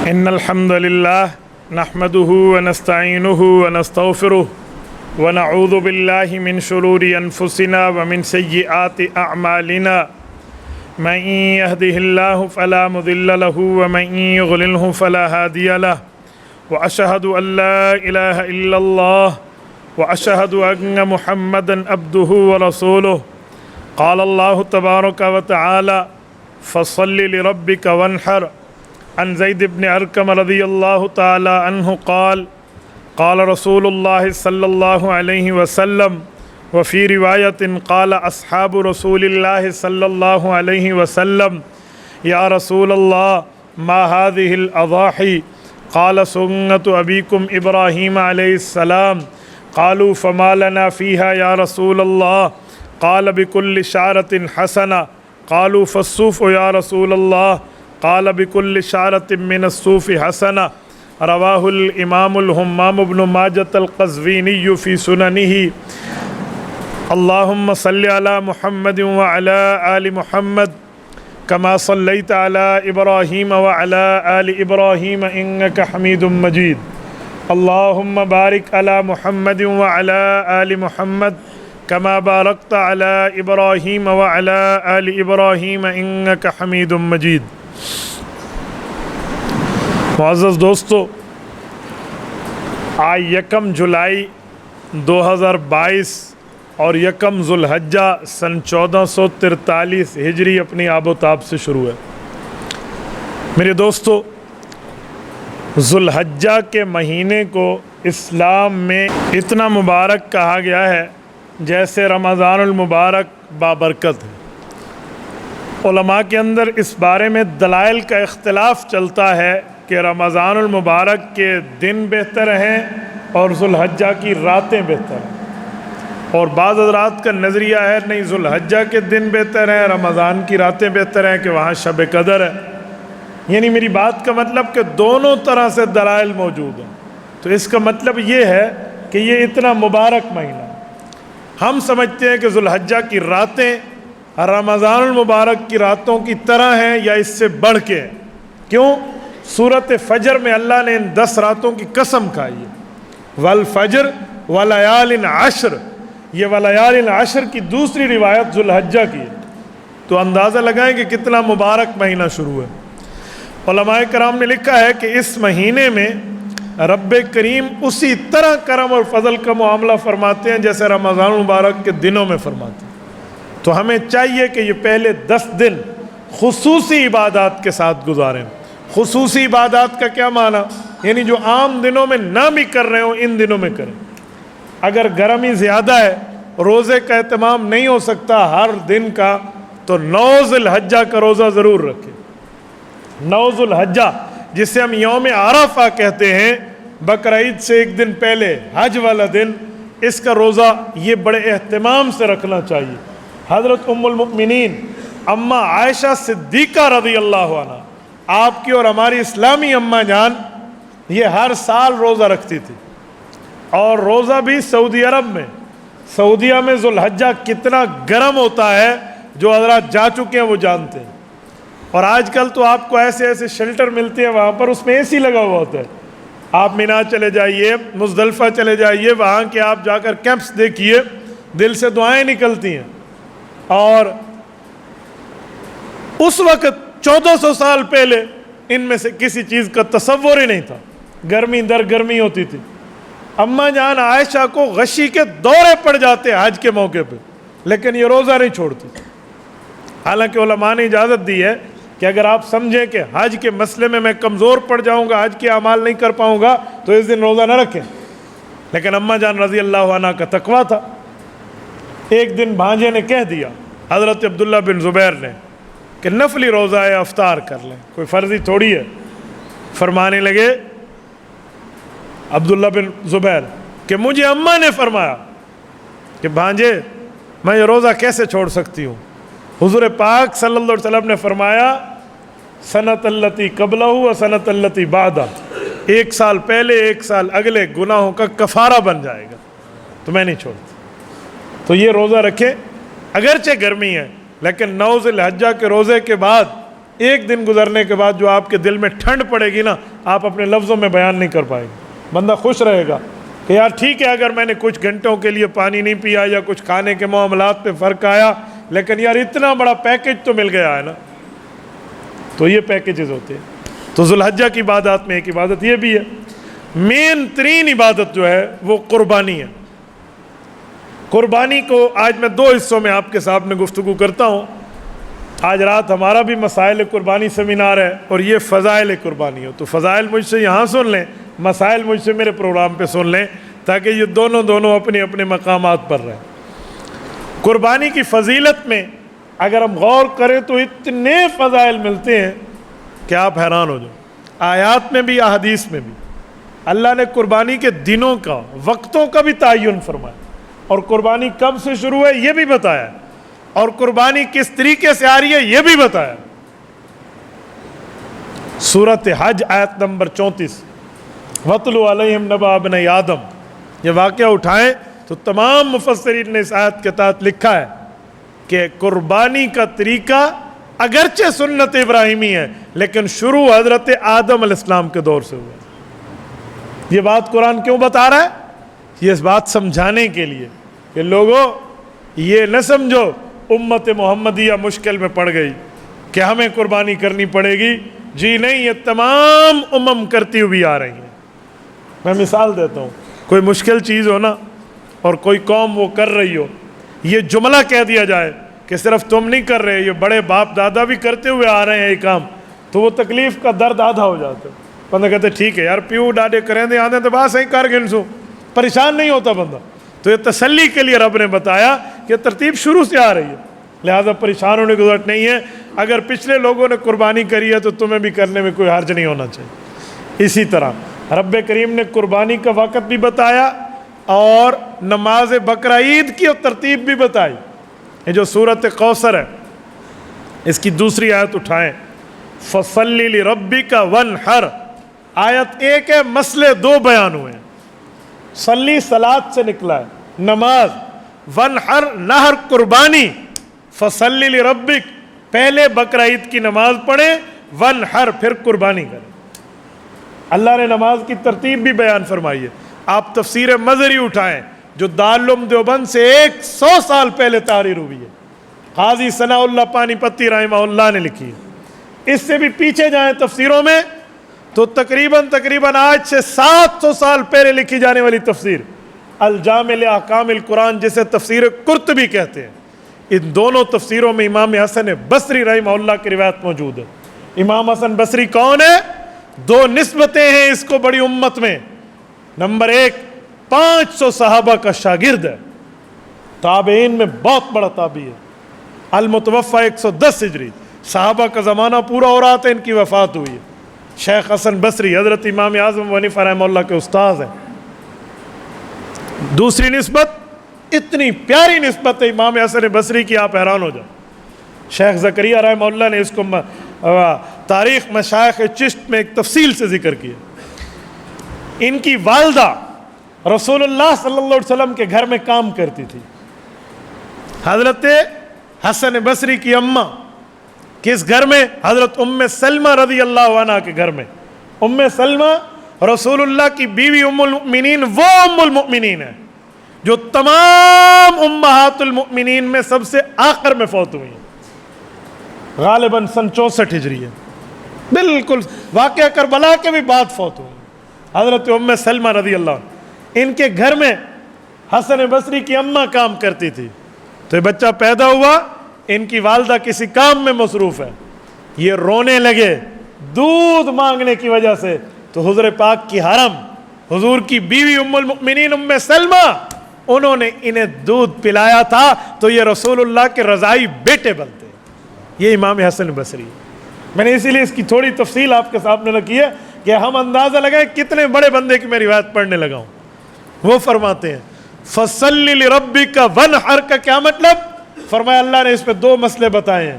إن الحمد لله نحمده ونستعينه ونستغفره ونعوذ بالله من شرور أنفسنا ومن سيئات أعمالنا من يهده الله فلا مضل له ومن يضلله فلا هادي له وأشهد أن لا إله إلا الله وأشهد أن محمدا عبده ورسوله قال الله تبارك وتعالى فصل لربك وانحر عن زيد بن أرقم رضي الله تعالى عنه قال قال رسول الله صلى الله عليه وسلم وفي رواية قال أصحاب رسول الله صلى الله عليه وسلم يا رسول الله ما هذه الأضاحي قال سنة أبيكم إبراهيم عليه السلام قالوا فما لنا فيها يا رسول الله قال بكل شعرة حسنة قالوا فالصوف يا رسول الله قال بكل شعرة من الصوف حسنة رواه الإمام الهمام بن ماجة القزويني في سننه اللهم صل على محمد وعلى آل محمد كما صليت على إبراهيم وعلى آل إبراهيم إنك حميد مجيد اللهم بارك على محمد وعلى آل محمد كما باركت على إبراهيم وعلى آل إبراهيم إنك حميد مجيد معزز دوستو، آج یکم جولائی 2022 اور یکم ذوالحجہ سن 1443 ہجری اپنی آب و تاب سے شروع ہے۔ میرے دوستو، ذوالحجہ کے مہینے کو اسلام میں اتنا مبارک کہا گیا ہے جیسے رمضان المبارک بابرکت ہے۔ علماء کے اندر اس بارے میں دلائل کا اختلاف چلتا ہے کہ رمضان المبارک کے دن بہتر ہیں اور ذوالحجہ کی راتیں بہتر ہیں، اور بعض حضرات کا نظریہ ہے نہیں، ذوالحجہ کے دن بہتر ہیں، رمضان کی راتیں بہتر ہیں کہ وہاں شب قدر ہے۔ یعنی میری بات کا مطلب کہ دونوں طرح سے دلائل موجود ہیں۔ تو اس کا مطلب یہ ہے کہ یہ اتنا مبارک مہینہ، ہم سمجھتے ہیں کہ ذوالحجہ کی راتیں رمضان المبارک کی راتوں کی طرح ہیں یا اس سے بڑھ کے ہیں۔ کیوں؟ سورۃ فجر میں اللہ نے ان 10 راتوں کی قسم کھائی ہے، والفجر ولیال عشر۔ یہ ولیال عشر کی دوسری روایت ذوالحجہ کی ہے، تو اندازہ لگائیں کہ کتنا مبارک مہینہ شروع ہے۔ علماء کرام نے لکھا ہے کہ اس مہینے میں رب کریم اسی طرح کرم اور فضل کا معاملہ فرماتے ہیں جیسے رمضان المبارک کے دنوں میں فرماتے ہیں۔ تو ہمیں چاہیے کہ یہ پہلے 10 دن خصوصی عبادات کے ساتھ گزاریں۔ خصوصی عبادات کا کیا معنی؟ یعنی جو عام دنوں میں نہ بھی کر رہے ہوں ان دنوں میں کریں۔ اگر گرمی زیادہ ہے، روزے کا اہتمام نہیں ہو سکتا ہر دن کا، تو 9 ذوالحجہ کا روزہ ضرور رکھیں۔ 9 ذوالحجہ جسے ہم یوم عرفہ کہتے ہیں، بقرعید سے ایک دن پہلے حج والا دن، اس کا روزہ یہ بڑے اہتمام سے رکھنا چاہیے۔ حضرت ام المؤمنین اماں عائشہ صدیقہ رضی اللہ عنہ، آپ کی اور ہماری اسلامی اماں جان، یہ ہر سال روزہ رکھتی تھی، اور روزہ بھی سعودی عرب میں، سعودیہ میں ذوالحجہ کتنا گرم ہوتا ہے جو حضرات جا چکے ہیں وہ جانتے ہیں۔ اور آج کل تو آپ کو ایسے ایسے شیلٹر ملتے ہیں وہاں پر، اس میں AC لگا ہوا ہوتا ہے۔ آپ مینا چلے جائیے، مزدلفہ چلے جائیے، وہاں کے آپ جا کر کیمپس دیکھیے، دل سے دعائیں نکلتی ہیں۔ اور اس وقت 1400 سال پہلے ان میں سے کسی چیز کا تصور ہی نہیں تھا، گرمی در گرمی ہوتی تھی۔ اماں جان عائشہ کو غشی کے دورے پڑ جاتے حج کے موقع پہ، لیکن یہ روزہ نہیں چھوڑتی۔ حالانکہ علماء نے اجازت دی ہے کہ اگر آپ سمجھیں کہ حج کے مسئلے میں کمزور پڑ جاؤں گا، حج کے اعمال نہیں کر پاؤں گا، تو اس دن روزہ نہ رکھیں۔ لیکن اماں جان رضی اللہ عنہ کا تقویٰ تھا۔ ایک دن بھانجے نے کہہ دیا حضرت عبداللہ بن زبیر نے کہ نفلی روزہ ہے، افطار کر لیں، کوئی فرضی تھوڑی ہے۔ فرمانے لگے عبداللہ بن زبیر کہ مجھے اماں نے فرمایا کہ بھانجے میں یہ روزہ کیسے چھوڑ سکتی ہوں؟ حضور پاک صلی اللہ علیہ وسلم نے فرمایا سنت اللتی قبلہ و سنت اللتی بعدہ، 1 سال پہلے 1 سال اگلے گناہوں کا کفارہ بن جائے گا، تو میں نہیں چھوڑتی۔ تو یہ روزہ رکھیں، اگرچہ گرمی ہے لیکن 9 ذوالحجہ کے روزے کے بعد ایک دن گزرنے کے بعد جو آپ کے دل میں ٹھنڈ پڑے گی نا، آپ اپنے لفظوں میں بیان نہیں کر پائے گے۔ بندہ خوش رہے گا کہ یار ٹھیک ہے اگر میں نے کچھ گھنٹوں کے لیے پانی نہیں پیا یا کچھ کھانے کے معاملات پہ فرق آیا، لیکن یار اتنا بڑا پیکج تو مل گیا ہے نا۔ تو یہ پیکیجز ہوتے ہیں۔ تو ذو الحجہ کی عبادات میں ایک عبادت یہ بھی ہے۔ مین ترین عبادت جو ہے وہ قربانی ہے۔ قربانی کو آج میں 2 حصوں میں آپ کے سامنے گفتگو کرتا ہوں۔ آج رات ہمارا بھی مسائل قربانی سیمینار ہے اور یہ فضائل قربانی ہو، تو فضائل مجھ سے یہاں سن لیں، مسائل مجھ سے میرے پروگرام پہ سن لیں، تاکہ یہ دونوں اپنے اپنے مقامات پر رہیں۔ قربانی کی فضیلت میں اگر ہم غور کریں تو اتنے فضائل ملتے ہیں کہ آپ حیران ہو جائیں۔ آیات میں بھی احادیث میں بھی اللہ نے قربانی کے دنوں کا، وقتوں کا بھی تعین فرمایا، اور قربانی کب سے شروع ہے یہ بھی بتایا، اور قربانی کس طریقے سے آ رہی ہے یہ بھی بتایا۔ سورۃ حج آیت نمبر 34، وَاتْلُ عَلَيْهِمْ نَبَأَ ابْنَيْ آدم، یہ واقعہ اٹھائیں تو تمام مفسرین نے اس آیت کے تحت لکھا ہے کہ قربانی کا طریقہ اگرچہ سنت ابراہیمی ہے لیکن شروع حضرت آدم علیہ السلام کے دور سے ہوا۔ یہ بات قرآن کیوں بتا رہا ہے؟ یہ اس بات سمجھانے کے لیے کہ لوگوں یہ نہ سمجھو امت محمدیہ مشکل میں پڑ گئی کہ ہمیں قربانی کرنی پڑے گی، جی نہیں، یہ تمام امم کرتی ہوئی آ رہی ہیں۔ میں مثال دیتا ہوں، کوئی مشکل چیز ہو نا اور کوئی قوم وہ کر رہی ہو، یہ جملہ کہہ دیا جائے کہ صرف تم نہیں کر رہے، یہ بڑے باپ دادا بھی کرتے ہوئے آ رہے ہیں یہ کام، تو وہ تکلیف کا درد آدھا ہو جاتا ہے۔ بندہ کہتے ٹھیک ہے یار پیو ڈاڈے کریں دے آدھے تو بات صحیح کر گنسو، پریشان نہیں ہوتا بندہ۔ تو یہ تسلی کے لیے رب نے بتایا کہ ترتیب شروع سے آ رہی ہے، لہذا پریشان ہونے کی ضرورت نہیں ہے۔ اگر پچھلے لوگوں نے قربانی کری ہے تو تمہیں بھی کرنے میں کوئی حرج نہیں ہونا چاہیے۔ اسی طرح رب کریم نے قربانی کا وقت بھی بتایا اور نماز بقرہ عید کی اور ترتیب بھی بتائی۔ یہ جو سورۃ کوثر ہے اس کی دوسری آیت اٹھائیں، فَصَلِّ لِرَبِّكَ وَانْحَرْ، آیت 1 ہے، مسئلے 2 بیان ہوئے ہیں۔ صلی صلاۃ سے نکلا ہے، نماز، ونحر نہر قربانی، فصلی لربک پہلے بقرہ عید کی نماز پڑھیں، ونحر پھر قربانی کریں۔ اللہ نے نماز کی ترتیب بھی بیان فرمائی ہے۔ آپ تفسیر مظہری اٹھائیں جو دارالعلوم دیوبند سے 100 سال پہلے تحریر ہوئی ہے، قاضی ثناء اللہ پانی پتی رحمہ اللہ نے لکھی ہے۔ اس سے بھی پیچھے جائیں تفسیروں میں تو تقریباً آج سے 700 سال پہلے لکھی جانے والی تفسیر الجامع لاحکام القرآن، جسے تفسیر قرطبی کہتے ہیں، ان دونوں تفسیروں میں امام حسن بصری رحمہ اللہ کی روایت موجود ہے۔ امام حسن بصری کون ہے؟ 2 نسبتیں ہیں اس کو بڑی امت میں۔ نمبر 1، 500 صحابہ کا شاگرد ہے، تابعین میں بہت بڑا تابعی ہے، المتوفی 110 ہجری، صحابہ کا زمانہ پورا ہو رہا تھا، ان کی وفات ہوئی ہے۔ شیخ حسن بصری حضرت امام اعظم ابو حنیفہ رحمہ اللہ کے استاذ ہیں۔ دوسری نسبت اتنی پیاری نسبت ہے امام حسن بصری کی، آپ حیران ہو جائیں۔ شیخ زکریا رحمہ اللہ نے اس کو تاریخ مشائخ چشت میں ایک تفصیل سے ذکر کیا۔ ان کی والدہ رسول اللہ صلی اللہ علیہ وسلم کے گھر میں کام کرتی تھی۔ حضرت حسن بصری کی اماں کس گھر میں؟ حضرت ام سلمہ رضی اللہ عنہ کے گھر میں۔ ام سلمہ رسول اللہ کی بیوی ام المؤمنین، وہ ام المؤمنین ہے جو تمام امہات المؤمنین میں سب سے آخر میں فوت ہوئی ہیں، غالباً سن 64 ہجری ہے، بالکل واقعہ کربلا کے بھی بعد فوت ہوئی حضرت ام سلمہ رضی اللہ عنہ۔ ان کے گھر میں حسن بصری کی اماں کام کرتی تھی، تو یہ بچہ پیدا ہوا، ان کی والدہ کسی کام میں مصروف ہے، یہ رونے لگے دودھ مانگنے کی وجہ سے، تو حضور پاک کی حرم، حضور کی بیوی ام المؤمنین ام سلمہ، انہوں نے انہیں دودھ پلایا تھا، تو یہ رسول اللہ کے رضائی بیٹے بنتے ہیں۔ یہ امام حسن بصری۔ میں نے اسی لیے اس کی تھوڑی تفصیل آپ کے سامنے رکھی ہے کہ ہم اندازہ لگائیں کتنے بڑے بندے کی میں روایت پڑھنے لگا ہوں۔ وہ فرماتے ہیں فَصَلِّ لِرَبِّكَ وَانْحَرْ کا کیا مطلب؟ فرمایا اللہ نے اس پہ 2 مسئلے بتائے ہیں۔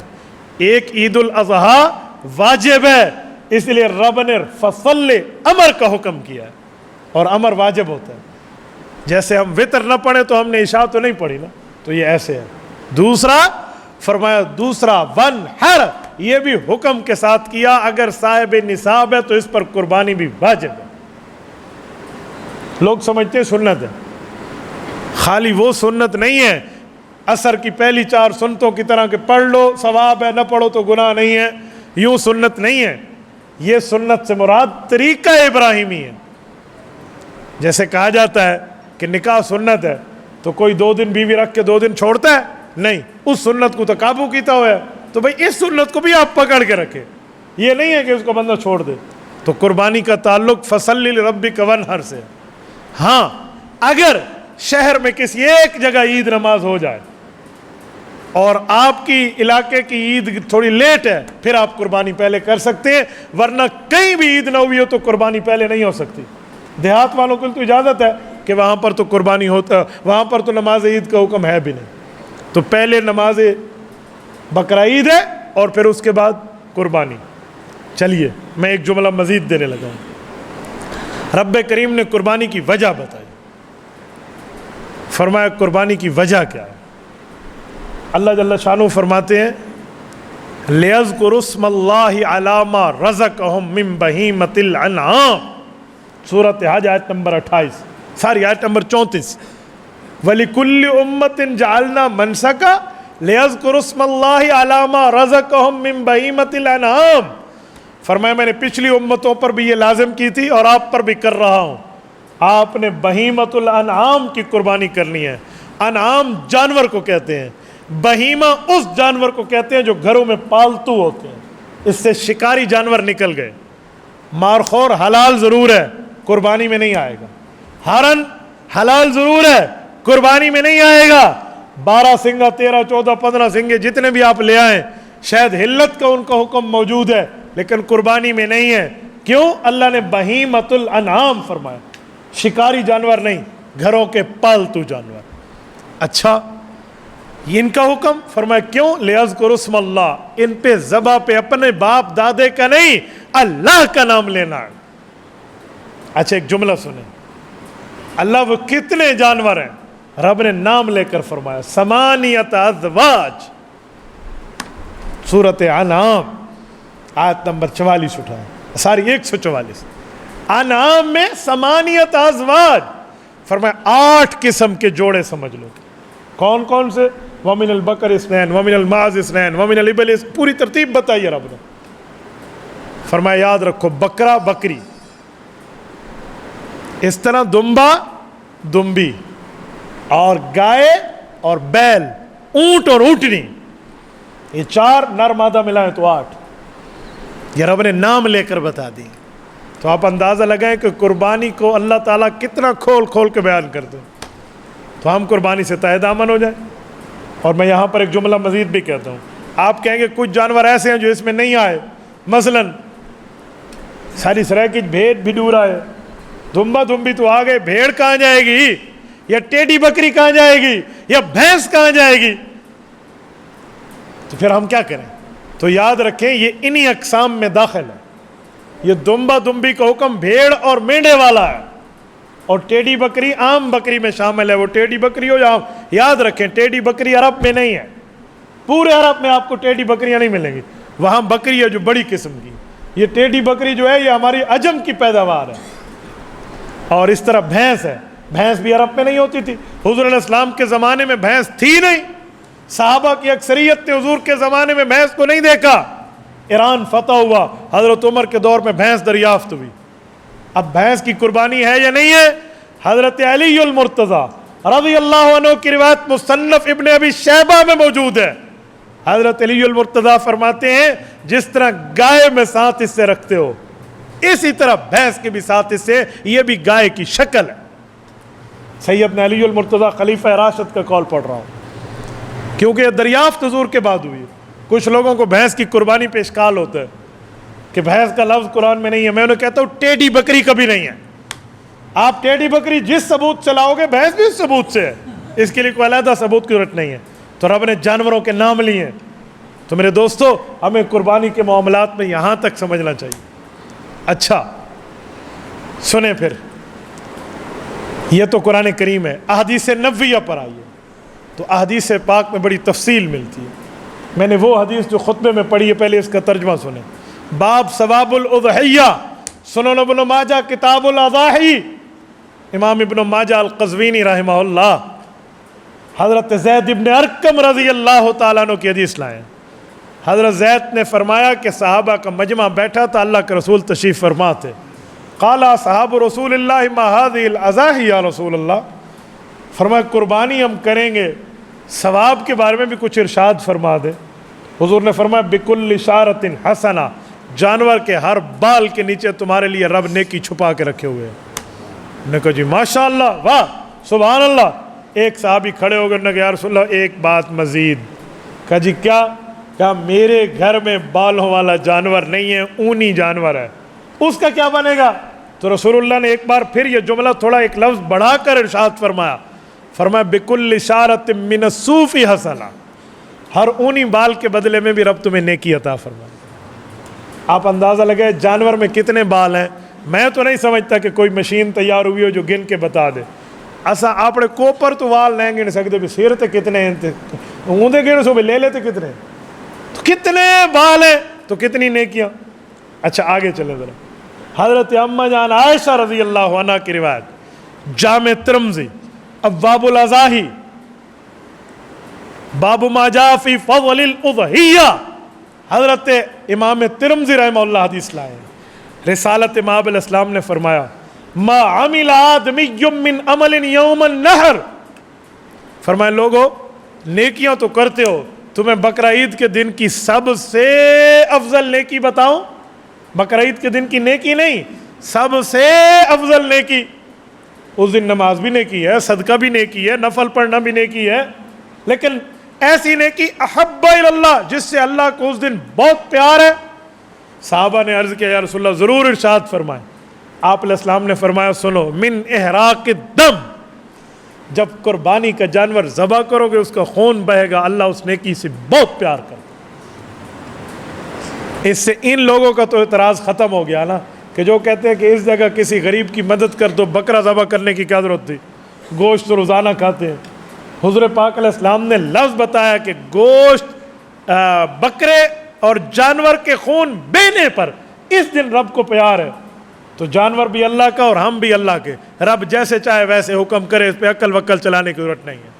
ایک عید الاضحیٰ واجب ہے، اس لیے رب نے فصل امر کا حکم کیا ہے، اور امر واجب ہوتا ہے۔ جیسے ہم وتر نہ پڑھیں تو ہم نے عشاء تو نہیں پڑھی نا، تو یہ ایسے ہے۔ دوسرا فرمایا ونحر یہ بھی حکم کے ساتھ کیا اگر صاحب نصاب ہے تو اس پر قربانی بھی واجب ہے۔ لوگ سمجھتے ہیں سنت ہے، خالی وہ سنت نہیں ہے عصر کی پہلی 4 سنتوں کی طرح کہ پڑھ لو ثواب ہے، نہ پڑھو تو گناہ نہیں ہے، یوں سنت نہیں ہے۔ یہ سنت سے مراد طریقہ ابراہیمی ہے۔ جیسے کہا جاتا ہے کہ نکاح سنت ہے تو کوئی 2 دن بیوی رکھ کے 2 دن چھوڑتا ہے؟ نہیں، اس سنت کو تو قابو کیتا ہوا ہے، تو بھئی اس سنت کو بھی آپ پکڑ کے رکھے، یہ نہیں ہے کہ اس کو بندہ چھوڑ دے۔ تو قربانی کا تعلق فصلی لربک وانحر سے۔ ہاں اگر شہر میں کسی ایک جگہ عید نماز ہو جائے اور آپ کی علاقے کی عید تھوڑی لیٹ ہے، پھر آپ قربانی پہلے کر سکتے ہیں، ورنہ کہیں بھی عید نہ ہوئی ہو تو قربانی پہلے نہیں ہو سکتی۔ دیہات والوں کو تو اجازت ہے کہ وہاں پر تو قربانی ہوتا، وہاں پر تو نماز عید کا حکم ہے بھی نہیں، تو پہلے نماز بقرہ عید ہے اور پھر اس کے بعد قربانی۔ چلیے میں ایک جملہ مزید دینے لگا ہوں۔ رب کریم نے قربانی کی وجہ بتائی، فرمایا قربانی کی وجہ کیا ہے؟ اللہ جل شانہ فرماتے ہیں لِيَذْكُرُوا اسْمَ اللَّهِ عَلَىٰ مَا رَزَقَهُم مِّن بَهِيمَةِ الْأَنْعَامِ، سورۃ حج آیت نمبر 28، ساری آیت نمبر 34۔ وَلِكُلِّ أُمَّةٍ جَعَلْنَا مَنْسَكًا لِيَذْكُرُوا اسْمَ اللَّهِ عَلَىٰ مَا رَزَقَهُم مِّن بَهِيمَةِ الْأَنْعَامِ، فرمایا میں نے پچھلی امتوں پر بھی یہ لازم کی تھی اور آپ پر بھی کر رہا ہوں، آپ نے بہیمۃ الانعام کی قربانی کرنی ہے۔ انعام جانور کو کہتے ہیں، بہیمہ اس جانور کو کہتے ہیں جو گھروں میں پالتو ہوتے ہیں، اس سے شکاری جانور نکل گئے۔ مارخور حلال ضرور ہے، قربانی میں نہیں آئے گا۔ ہرن حلال ضرور ہے، قربانی میں نہیں آئے گا۔ 12 سنگا 13 14 15 سنگے جتنے بھی آپ لے آئیں، شاید حلت کا ان کا حکم موجود ہے لیکن قربانی میں نہیں ہے۔ کیوں؟ اللہ نے بہیمۃ الانعام فرمایا، شکاری جانور نہیں، گھروں کے پالتو جانور۔ اچھا ان کا حکم فرمایا کیوں؟ لِيَذْكُرُوا اسْمَ اللَّهِ، ان پہ ذبح پہ اپنے باپ دادے کا نہیں، اللہ کا نام لینا ہے۔ اچھا ایک جملہ سنیں، اللہ وہ کتنے جانور ہیں رب نے نام لے کر فرمایا، 8 ازواج، سورۃ انعام آیت نمبر 44 اٹھائیں، ساری 144۔ انعام میں 8 ازواج، فرمایا 8 قسم کے جوڑے سمجھ لو۔ کون کون سے؟ وَمِنَ الْبَقَرِ اثْنَيْنِ وَمِنَ الْمَعْزِ اثْنَيْنِ وَمِنَ الْإِبِلِ، پوری ترتیب بتائیے رب نے۔ فرمایا یاد رکھو، بکرا بکری، اس طرح دمبا دمبی، اور گائے اور بیل، اونٹ اور اونٹنی، یہ 4 نر مادہ ملائیں تو 8، یہ رب نے نام لے کر بتا دی۔ تو آپ اندازہ لگائیں کہ قربانی کو اللہ تعالیٰ کتنا کھول کھول کے بیان کر دیں، تو ہم قربانی سے تہہ دامن ہو جائیں۔ اور میں یہاں پر ایک جملہ مزید بھی کہتا ہوں، آپ کہیں گے کچھ جانور ایسے ہیں جو اس میں نہیں آئے، مثلا ساری سرائے بھیڑ بھی ڈورا ہے، دمبا دمبی تو آ گئے، بھیڑ کہاں جائے گی، یا ٹیڈی بکری کہاں جائے گی، یا بھینس کہاں جائے گی؟ تو پھر ہم کیا کریں؟ تو یاد رکھیں یہ انہی اقسام میں داخل ہے۔ یہ دمبا دمبی کا حکم بھیڑ اور مینڈے والا ہے، اور ٹیڈی بکری عام بکری میں شامل ہے، وہ ٹیڈی بکری ہو یا عام۔ یاد رکھیں ٹیڈی بکری عرب میں نہیں ہے، پورے عرب میں آپ کو ٹیڈی بکریاں نہیں ملیں گی، وہاں بکری ہے جو بڑی قسم کی، یہ ٹیڈی بکری جو ہے یہ ہماری عجم کی پیداوار ہے۔ اور اس طرح بھینس ہے، بھینس بھی عرب میں نہیں ہوتی تھی، حضور علیہ السلام کے زمانے میں بھینس تھی نہیں، صحابہ کی اکثریت نے حضور کے زمانے میں بھینس کو نہیں دیکھا۔ ایران فتح ہوا، حضرت عمر کے دور میں بھینس دریافت ہوئی۔ اب بھینس کی قربانی ہے یا نہیں ہے؟ حضرت علی المرتضیٰ رضی اللہ عنہ کی روایت مصنف ابن ابی شیبہ میں موجود ہے، حضرت علی المرتضیٰ فرماتے ہیں جس طرح گائے میں 7 حصے رکھتے ہو اسی طرح بھینس کے بھی 7 حصے، یہ بھی گائے کی شکل ہے۔ سیدنا علی المرتضیٰ خلیفہ راشد کا قول پڑھ رہا ہوں، کیونکہ یہ دریافت حضور کے بعد ہوئی۔ کچھ لوگوں کو بھینس کی قربانی پہ اشکال ہوتا ہے کہ بھینس کا لفظ قرآن میں نہیں ہے، میں انہیں کہتا ہوں ٹیڈی بکری کبھی نہیں ہے۔ آپ ٹیڈی بکری جس ثبوت چلاؤ گے بھینس بھی اس ثبوت سے ہے، اس کے لیے کوئی علیحدہ ثبوت کی ضرورت نہیں ہے۔ تو رب نے جانوروں کے نام لیے ہیں۔ تو میرے دوستو ہمیں قربانی کے معاملات میں یہاں تک سمجھنا چاہیے۔ اچھا سنیں پھر، یہ تو قرآن کریم ہے، احادیث نبویہ پر آئیے تو احادیث پاک میں بڑی تفصیل ملتی ہے۔ میں نے وہ حدیث جو خطبے میں پڑھی ہے پہلے اس کا ترجمہ سنیں. باب ثواب الاضحیہ، سنن ابن ماجہ کتاب الاضاحی. امام ابن ماجہ القزوینی رحمہ اللہ حضرت زید ابن ارقم رضی اللہ تعالیٰ عنہ کی حدیث لائے. حضرت زید نے فرمایا کہ صحابہ کا مجمع بیٹھا تھا، اللہ کے رسول تشریف فرما تھے. قال صحاب رسول اللہ ما هذه الاضاحی یا رسول اللہ، فرمایا قربانی ہم کریں گے، ثواب کے بارے میں بھی کچھ ارشاد فرما دے. حضور نے فرمایا بکل شارۃ حسنہ، جانور کے ہر بال کے نیچے تمہارے لیے رب نیکی چھپا کے رکھے ہوئے ہیں. نے کہا جی ماشاء اللہ، واہ سبحان اللہ. ایک صحابی کھڑے ہو گئے نے کہا یا رسول اللہ ایک بات مزید. کہا جی کیا؟ کہا میرے گھر میں بالوں والا جانور نہیں ہے، اونی جانور ہے، اس کا کیا بنے گا؟ تو رسول اللہ نے ایک بار پھر یہ جملہ تھوڑا ایک لفظ بڑھا کر ارشاد فرمایا. فرمایا بکل شارۃ من الصوف حسنہ، ہر اونی بال کے بدلے میں بھی رب تمہیں نیکی عطا فرمائے. آپ اندازہ لگائے جانور میں کتنے بال ہیں. میں تو نہیں سمجھتا کہ کوئی مشین تیار ہوئی ہو جو گن کے بتا دے. اسا اپنے کوپر تو وال نہیں گن سکتے بھی سیر تے کتنے ہیں، اوندے گن سو بھی لے لیتے کتنے، تو کتنے بال ہیں تو کتنی نیکیاں. اچھا آگے چلے ذرا. حضرت اماں جان عائشہ رضی اللہ عنہ کی روایت، جامع ترمذی ابواب الاضاحی، باب ما جاء فی فضل الاضحیہ. حضرت امام ترمذی رحمہ اللہ حدیث لائے. رسالت امام علیہ السلام نے فرمایا ما عمل آدمی من عمل یوم النحر، فرمایا لوگو نیکیاں تو کرتے ہو، تمہیں بقرہ عید کے دن کی سب سے افضل نیکی بتاؤں؟ بقرہ عید کے دن کی نیکی نہیں، سب سے افضل نیکی. اس دن نماز بھی نیکی ہے، صدقہ بھی نیکی ہے، نفل پڑھنا بھی نیکی ہے، لیکن ایسی نیکی احب اللہ جس سے اللہ کو اس دن بہت پیار ہے. صحابہ نے عرض کیا یا رسول اللہ ضرور ارشاد فرمائیں. آپ علیہ السلام نے فرمایا سنو، من احراق الدم، جب قربانی کا جانور ذبح کرو گے اس کا خون بہے گا، اللہ اس نیکی سے بہت پیار کرتا. اس سے ان لوگوں کا تو اعتراض ختم ہو گیا نا کہ جو کہتے ہیں کہ اس جگہ کسی غریب کی مدد کر دو، بکرا ذبح کرنے کی کیا ضرورت تھی، گوشت تو روزانہ کھاتے ہیں. حضور پاک علیہ السلام نے لفظ بتایا کہ گوشت بکرے اور جانور کے خون بینے پر اس دن رب کو پیار ہے. تو جانور بھی اللہ کا اور ہم بھی اللہ کے، رب جیسے چاہے ویسے حکم کرے، اس پہ عقل وکل چلانے کی ضرورت نہیں ہے.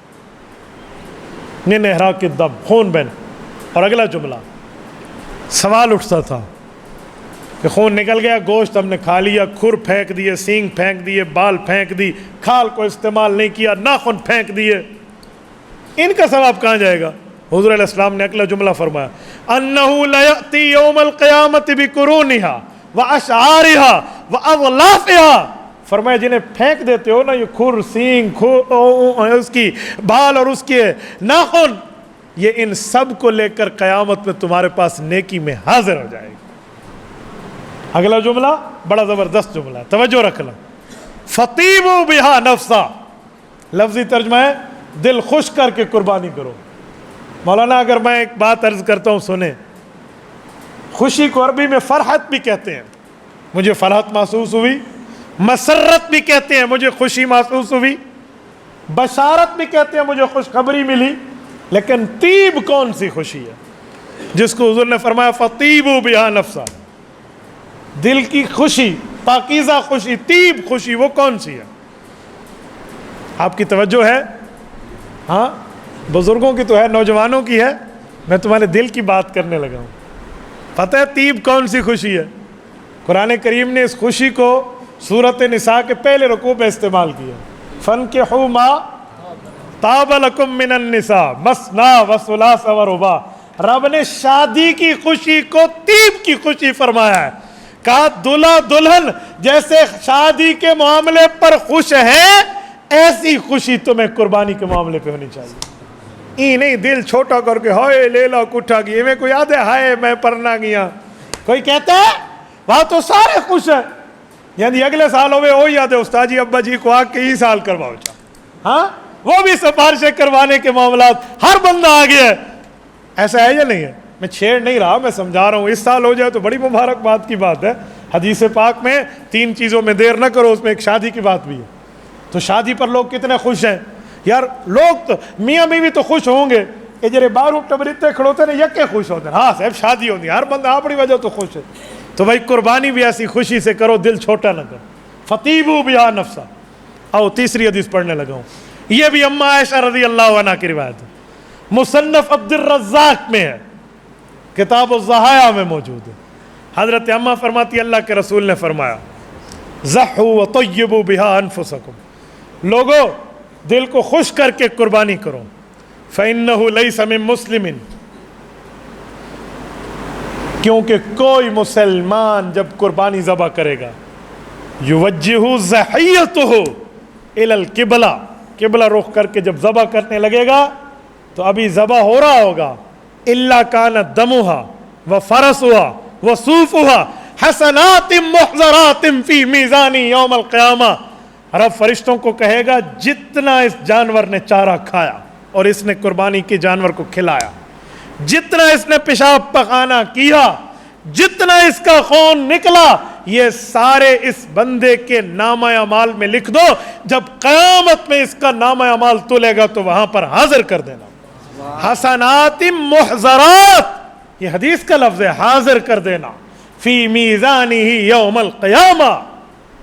من احراق الدم، خون بہنا. اور اگلا جملہ، سوال اٹھتا تھا کہ خون نکل گیا، گوشت ہم نے کھا لیا، کھر پھینک دیے، سینگ پھینک دیے، بال پھینک دی، کھال کو استعمال نہیں کیا، ناخن پھینک دیے، ان کا ثواب کہاں جائے گا؟ حضور علیہ السلام نے اگلا جملہ فرمایا انہ لیأتی یوم القیامت بقرونہا واشعارہا واضلافہا. فرمایا جنہیں پھینک دیتے ہو نا، یہ کھر، سینگ، اس کی بال اور اس کے ناخن، یہ ان سب کو لے کر قیامت میں تمہارے پاس نیکی میں حاضر ہو جائے گی. اگلا جملہ بڑا زبردست جملہ ہے، توجہ رکھنا. فطیبوا بہا نفسا، لفظی ترجمہ ہے دل خوش کر کے قربانی کرو. مولانا اگر میں ایک بات عرض کرتا ہوں سنیں، خوشی کو عربی میں فرحت بھی کہتے ہیں، مجھے فرحت محسوس ہوئی. مسرت بھی کہتے ہیں، مجھے خوشی محسوس ہوئی. بشارت بھی کہتے ہیں، مجھے خوشخبری ملی. لیکن طیب کون سی خوشی ہے جس کو حضور نے فرمایا فطیبوا بہا نفسا، دل کی خوشی، پاکیزہ خوشی، طیب خوشی، وہ کون سی ہے؟ آپ کی توجہ ہے؟ ہاں بزرگوں کی تو ہے، نوجوانوں کی ہے، میں تمہارے دل کی بات کرنے لگا ہوں. پتہ ہے طیب کون سی خوشی ہے؟ قرآن کریم نے اس خوشی کو سورۃ نساء کے پہلے رکوع میں استعمال کیا. فَانْكِحُوا مَا طَابَ لَكُم مِّنَ النِّسَاءِ مَثْنَىٰ وَثُلَاثَ وَرُبَاعَ. رب نے شادی کی خوشی کو طیب کی خوشی فرمایا ہے. کہا دلہا دلہن جیسے شادی کے معاملے پر خوش ہیں، ایسی خوشی تمہیں قربانی کے معاملے پہ ہونی چاہیے. ای نہیں دل چھوٹا کر کے ہائے لیلا کٹھا گئی، میں کوئی یاد ہے ہائے میں پرنا گیا، کوئی کہتا ہے وہاں تو سارے خوش ہیں، یعنی اگلے سال ہوئے وہ یاد ہے استاد جی ابا جی کو آ کے ہی سال کرواؤ چاہ. ہاں وہ بھی سفارشیں کروانے کے معاملات ہر بندہ آ گیا ہے. ایسا ہے یا نہیں ہے؟ میں چھیڑ نہیں رہا، میں سمجھا رہا ہوں. اس سال ہو جائے تو بڑی مبارک بات کی بات ہے. حدیث پاک میں 3 چیزوں میں دیر نہ کرو، اس میں ایک شادی کی بات بھی ہے. تو شادی پر لوگ کتنے خوش ہیں یار. لوگ تو میاں بیوی تو خوش ہوں گے، یہ جڑے باہر ٹبریتے کھڑوتے نے یکے خوش ہوتے ہیں. ہاں صاحب شادی ہوتی ہے, ہر بندہ اپنی وجہ تو خوش ہے, تو بھائی قربانی بھی ایسی خوشی سے کرو, دل چھوٹا نہ کرو. فطیبوا بہا نفسا. آؤ تیسری حدیث پڑھنے لگا ہوں, یہ بھی اما عائشہ رضی اللہ عنہ کی روایت ہے, مصنف عبد الرزاق میں ہے, کتاب الضحایا میں موجود ہے. حضرت اماں فرماتی اللہ کے رسول نے فرمایا ضحوا وطیبوا بہا انفسکم, لوگو دل کو خوش کر کے قربانی کرو. فإنہ لیس من مسلم, کیونکہ کوئی مسلمان جب قربانی ذبح کرے گا یوجہ ضحیتہ الی القبلہ, قبلہ رخ کر کے جب ذبح کرنے لگے گا تو ابھی ذبح ہو رہا ہوگا, الا کان دمھا وفرسھا وصوفھا حسنات محضرات فی میزان یوم القیامہ. رب فرشتوں کو کہے گا جتنا اس جانور نے چارہ کھایا اور اس نے قربانی کے جانور کو کھلایا, جتنا اس نے پیشاب پخانہ کیا, جتنا اس کا خون نکلا, یہ سارے اس بندے کے نامہ اعمال میں لکھ دو. جب قیامت میں اس کا نامہ اعمال تلے گا تو وہاں پر حاضر کر دینا. حسنات محضرات, یہ حدیث کا لفظ ہے, حاضر کر دینا. فی میزانہ یوم القیامہ,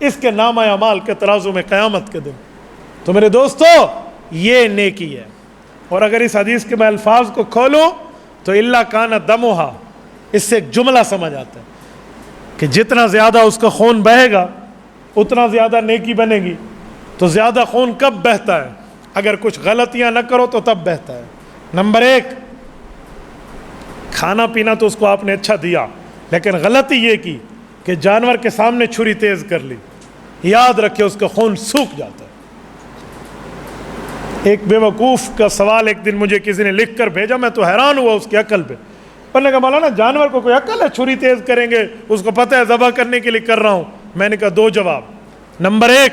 اس کے نامہ اعمال کے ترازو میں قیامت کے دن. تو میرے دوستو یہ نیکی ہے. اور اگر اس حدیث کے میں الفاظ کو کھولوں تو الا کان دمھا, اس سے ایک جملہ سمجھ آتا ہے کہ جتنا زیادہ اس کا خون بہے گا اتنا زیادہ نیکی بنے گی. تو زیادہ خون کب بہتا ہے؟ اگر کچھ غلطیاں نہ کرو تو تب بہتا ہے. نمبر ایک, کھانا پینا تو اس کو آپ نے اچھا دیا, لیکن غلطی یہ کی کہ جانور کے سامنے چھری تیز کر لی, یاد رکھے اس کا خون سوکھ جاتا ہے. ایک بے وقوف کا سوال ایک دن مجھے کسی نے لکھ کر بھیجا, میں تو حیران ہوا اس کی عقل پہ. میں نے کہا مولانا جانور کو کوئی عقل ہے چھری تیز کریں گے, اس کو پتہ ہے ذبح کرنے کے لیے کر رہا ہوں. میں نے کہا دو جواب. نمبر ایک,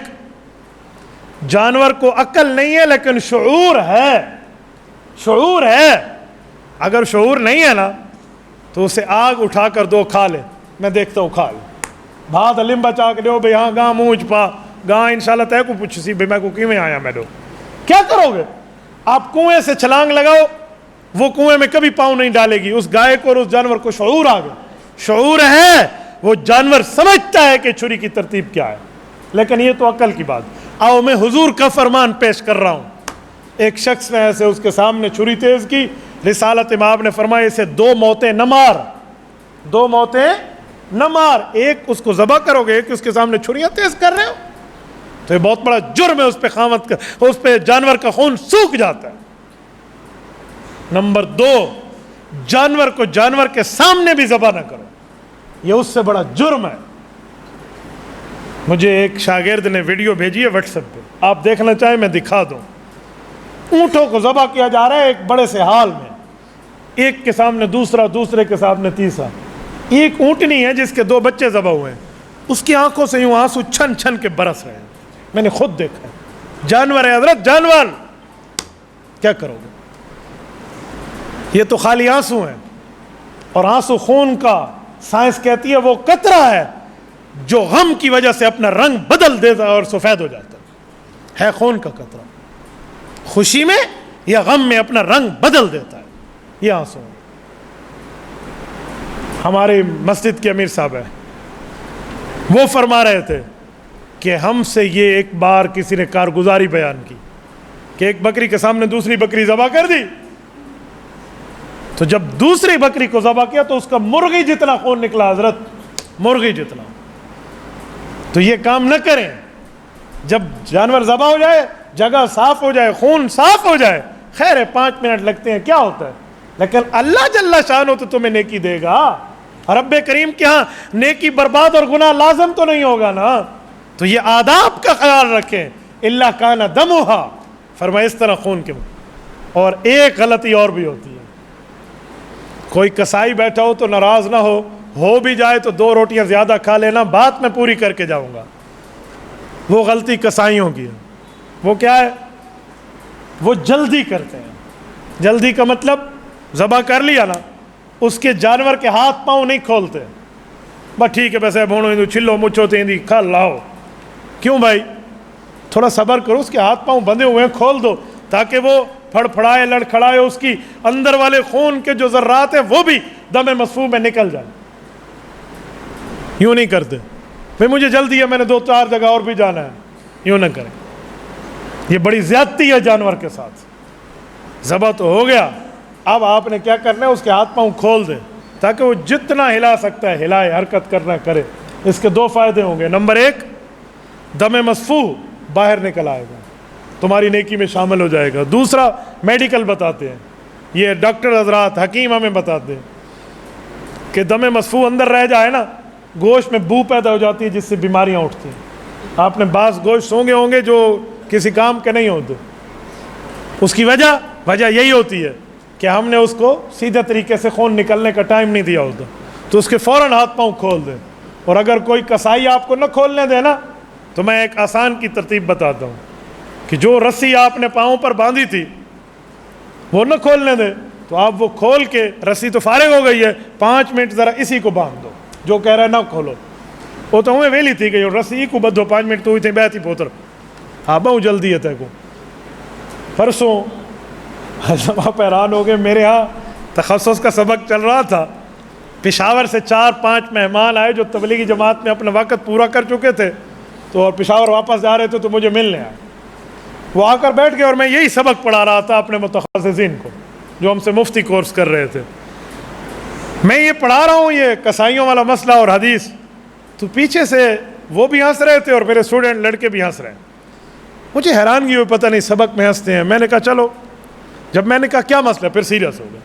جانور کو عقل نہیں ہے لیکن شعور ہے, شعور ہے. اگر شعور نہیں ہے نا تو اسے آگ اٹھا کر دو, کھا لے, میں دیکھتا ہوں کھا لے. بھات علم بچا کے دو بھئی, ہاں گاں مونج پا گاں انشاءاللہ تے کو پوچھ سی بھئی میں کو کیویں آیا میں دو. کیا کرو گے آپ؟ کنویں سے چھلانگ لگاؤ, وہ کنویں میں کبھی پاؤں نہیں ڈالے گی. اس گائے کو اور اس جانور کو شعور آ گیا, شعور ہے, وہ جانور سمجھتا ہے کہ چھری کی ترتیب کیا ہے. لیکن یہ تو عقل کی بات. آؤ میں حضور کا فرمان پیش کر رہا ہوں. ایک شخص نے ایسے اس کے سامنے چھری تیز کی, رسالت امام نے فرمایا اسے دو موتیں نہ مار, دو موتیں نہ مار. ایک اس کو ذبح کرو گے, ایک اس کے سامنے چھریاں تیز کر رہے ہو, تو یہ بہت بڑا جرم ہے. اس پہ خامت کا, اس پہ جانور کا خون سوکھ جاتا ہے. نمبر دو, جانور کو جانور کے سامنے بھی ذبح نہ کرو, یہ اس سے بڑا جرم ہے. مجھے ایک شاگرد نے ویڈیو بھیجی ہے واٹس ایپ پہ, آپ دیکھنا چاہیں میں دکھا دوں. اونٹوں کو ذبح کیا جا رہا ہے ایک بڑے سے ہال میں, ایک کے سامنے دوسرا, دوسرے کے سامنے تیسرا. ایک اونٹنی ہے جس کے دو بچے ذبح ہوئے ہیں, اس کی آنکھوں سے یوں آنسو چھن چھن کے برس رہے ہیں. میں نے خود دیکھا ہے. جانور ہے حضرت, جانور, کیا کرو گے؟ یہ تو خالی آنسو ہیں, اور آنسو خون کا سائنس کہتی ہے وہ قطرہ ہے جو غم کی وجہ سے اپنا رنگ بدل دیتا ہے اور سفید ہو جاتا ہے. خون کا قطرہ خوشی میں یا غم میں اپنا رنگ بدل دیتا ہے, یہ آنسو. ہمارے مسجد کے امیر صاحب ہیں, وہ فرما رہے تھے کہ ہم سے یہ ایک بار کسی نے کارگزاری بیان کی کہ ایک بکری کے سامنے دوسری بکری ذبح کر دی, تو جب دوسری بکری کو ذبح کیا تو اس کا مرغی جتنا خون نکلا حضرت, مرغی جتنا. تو یہ کام نہ کریں. جب جانور ذبح ہو جائے, جگہ صاف ہو جائے, خون صاف ہو جائے, خیر ہے 5 منٹ لگتے ہیں, کیا ہوتا ہے, لیکن اللہ جل شانہ تو تمہیں نیکی دے گا. رب کریم کے ہاں نیکی برباد اور گناہ لازم تو نہیں ہوگا نا. تو یہ آداب کا خیال رکھیں. اللہ کان دمھا, فرمایا اس طرح خون کے. اور ایک غلطی اور بھی ہوتی ہے, کوئی کسائی بیٹھا ہو تو ناراض نہ ہو بھی جائے تو 2 روٹیاں زیادہ کھا لینا, بات میں پوری کر کے جاؤں گا. وہ غلطی کسائیوں کی ہے. وہ کیا ہے؟ وہ جلدی کرتے ہیں. جلدی کا مطلب ذبح کر لیا نا, اس کے جانور کے ہاتھ پاؤں نہیں کھولتے. بس ٹھیک ہے ویسے بھونو چھلو مچھو تیندی کھا لاؤ. کیوں بھائی؟ تھوڑا صبر کرو, اس کے ہاتھ پاؤں بندھے ہوئے ہیں, کھول دو تاکہ وہ پھڑپھڑائے لڑکھڑائے، اس کی اندر والے خون کے جو ذرات ہیں وہ بھی دم مصفوح میں نکل جائے. یوں نہیں کرتے بھئی مجھے جلدی ہے، میں نے 2-4 جگہ اور بھی جانا ہے. یوں نہ کریں، یہ بڑی زیادتی ہے جانور کے ساتھ. ذبح تو ہو گیا، اب آپ نے کیا کرنا ہے، اس کے ہاتھ پاؤں کھول دیں تاکہ وہ جتنا ہلا سکتا ہے ہلائے، حرکت کرنا کرے. اس کے 2 فائدے ہوں گے. نمبر 1، دم مصفوح باہر نکل آئے گا، تمہاری نیکی میں شامل ہو جائے گا. دوسرا، میڈیکل بتاتے ہیں، یہ ڈاکٹر حضرات، حکیم ہمیں بتاتے ہیں کہ دم مصفوح اندر رہ جائے نا، گوشت میں بو پیدا ہو جاتی ہے جس سے بیماریاں اٹھتی ہیں. آپ نے بعض گوشت سونگے ہوں گے جو کسی کام کے نہیں ہوتے. اس کی وجہ یہی ہوتی ہے کہ ہم نے اس کو سیدھے طریقے سے خون نکلنے کا ٹائم نہیں دیا ہوتا. تو اس کے فوراً ہاتھ پاؤں کھول دیں. اور اگر کوئی کسائی آپ کو نہ کھولنے دے نا، تو میں ایک آسان کی ترتیب بتاتا ہوں کہ جو رسی آپ نے پاؤں پر باندھی تھی وہ نہ کھولنے دے، تو آپ وہ کھول کے، رسی تو فارغ ہو گئی ہے، 5 منٹ ذرا اسی کو باندھ دو جو کہہ رہا ہے نہ کھولو. وہ تو ہمیں ویلی تھی کہ رسی کو بدھو 5 منٹ تو ہوئی تھی بیتی پوتر آپ بہت جلدی ہے تے کو. پرسوں آپ حیران ہو گئے، میرے ہاں تخصص کا سبق چل رہا تھا، پشاور سے 4-5 مہمان آئے جو تبلیغی جماعت میں اپنا وقت پورا کر چکے تھے، تو اور پشاور واپس جا رہے تھے تو مجھے ملنے آئے. وہ آ کر بیٹھ گئے اور میں یہی سبق پڑھا رہا تھا اپنے متخصصین کو جو ہم سے مفتی کورس کر رہے تھے. میں یہ پڑھا رہا ہوں یہ کسائیوں والا مسئلہ اور حدیث، تو پیچھے سے وہ بھی ہنس رہے تھے اور میرے اسٹوڈنٹ لڑکے بھی ہنس رہے ہیں. مجھے حیرانگی ہوئی، پتہ نہیں سبق میں ہنستے ہیں. میں نے کہا چلو، جب میں نے کہا کیا مسئلہ، پھر سیریس ہو گئے.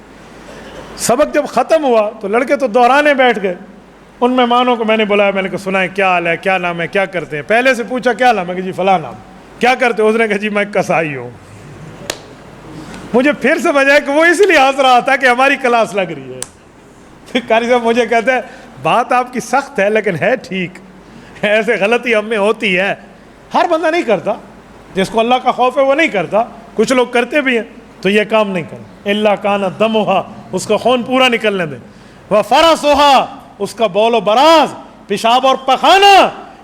سبق جب ختم ہوا تو لڑکے تو دہرانے بیٹھ گئے. ان مہمانوں کو میں نے بلایا، میں نے کہا سنائیں کیا حال ہے، کیا نام ہے، کیا کرتے ہیں. پہلے سے پوچھا کیا نام ہے، کہ جی فلاں نام. کیا کرتے ہو؟ اس نے کہا جی میں کسائی ہوں. مجھے پھر سمجھ آیا کہ وہ اس لیے ہنس رہا تھا کہ ہماری کلاس لگ رہی ہے. قاری صاحب مجھے کہتے ہیں بات آپ کی سخت ہے لیکن ہے ٹھیک، ایسے غلطی ہم میں ہوتی ہے. ہر بندہ نہیں کرتا، جس کو اللہ کا خوف ہے وہ نہیں کرتا. کچھ لوگ کرتے بھی ہیں، تو یہ کام نہیں کریں. اللہ کان دمھا، اس کا خون پورا نکلنے دیں. وفرسھا، اس کا بول و براز، پیشاب اور پخانہ،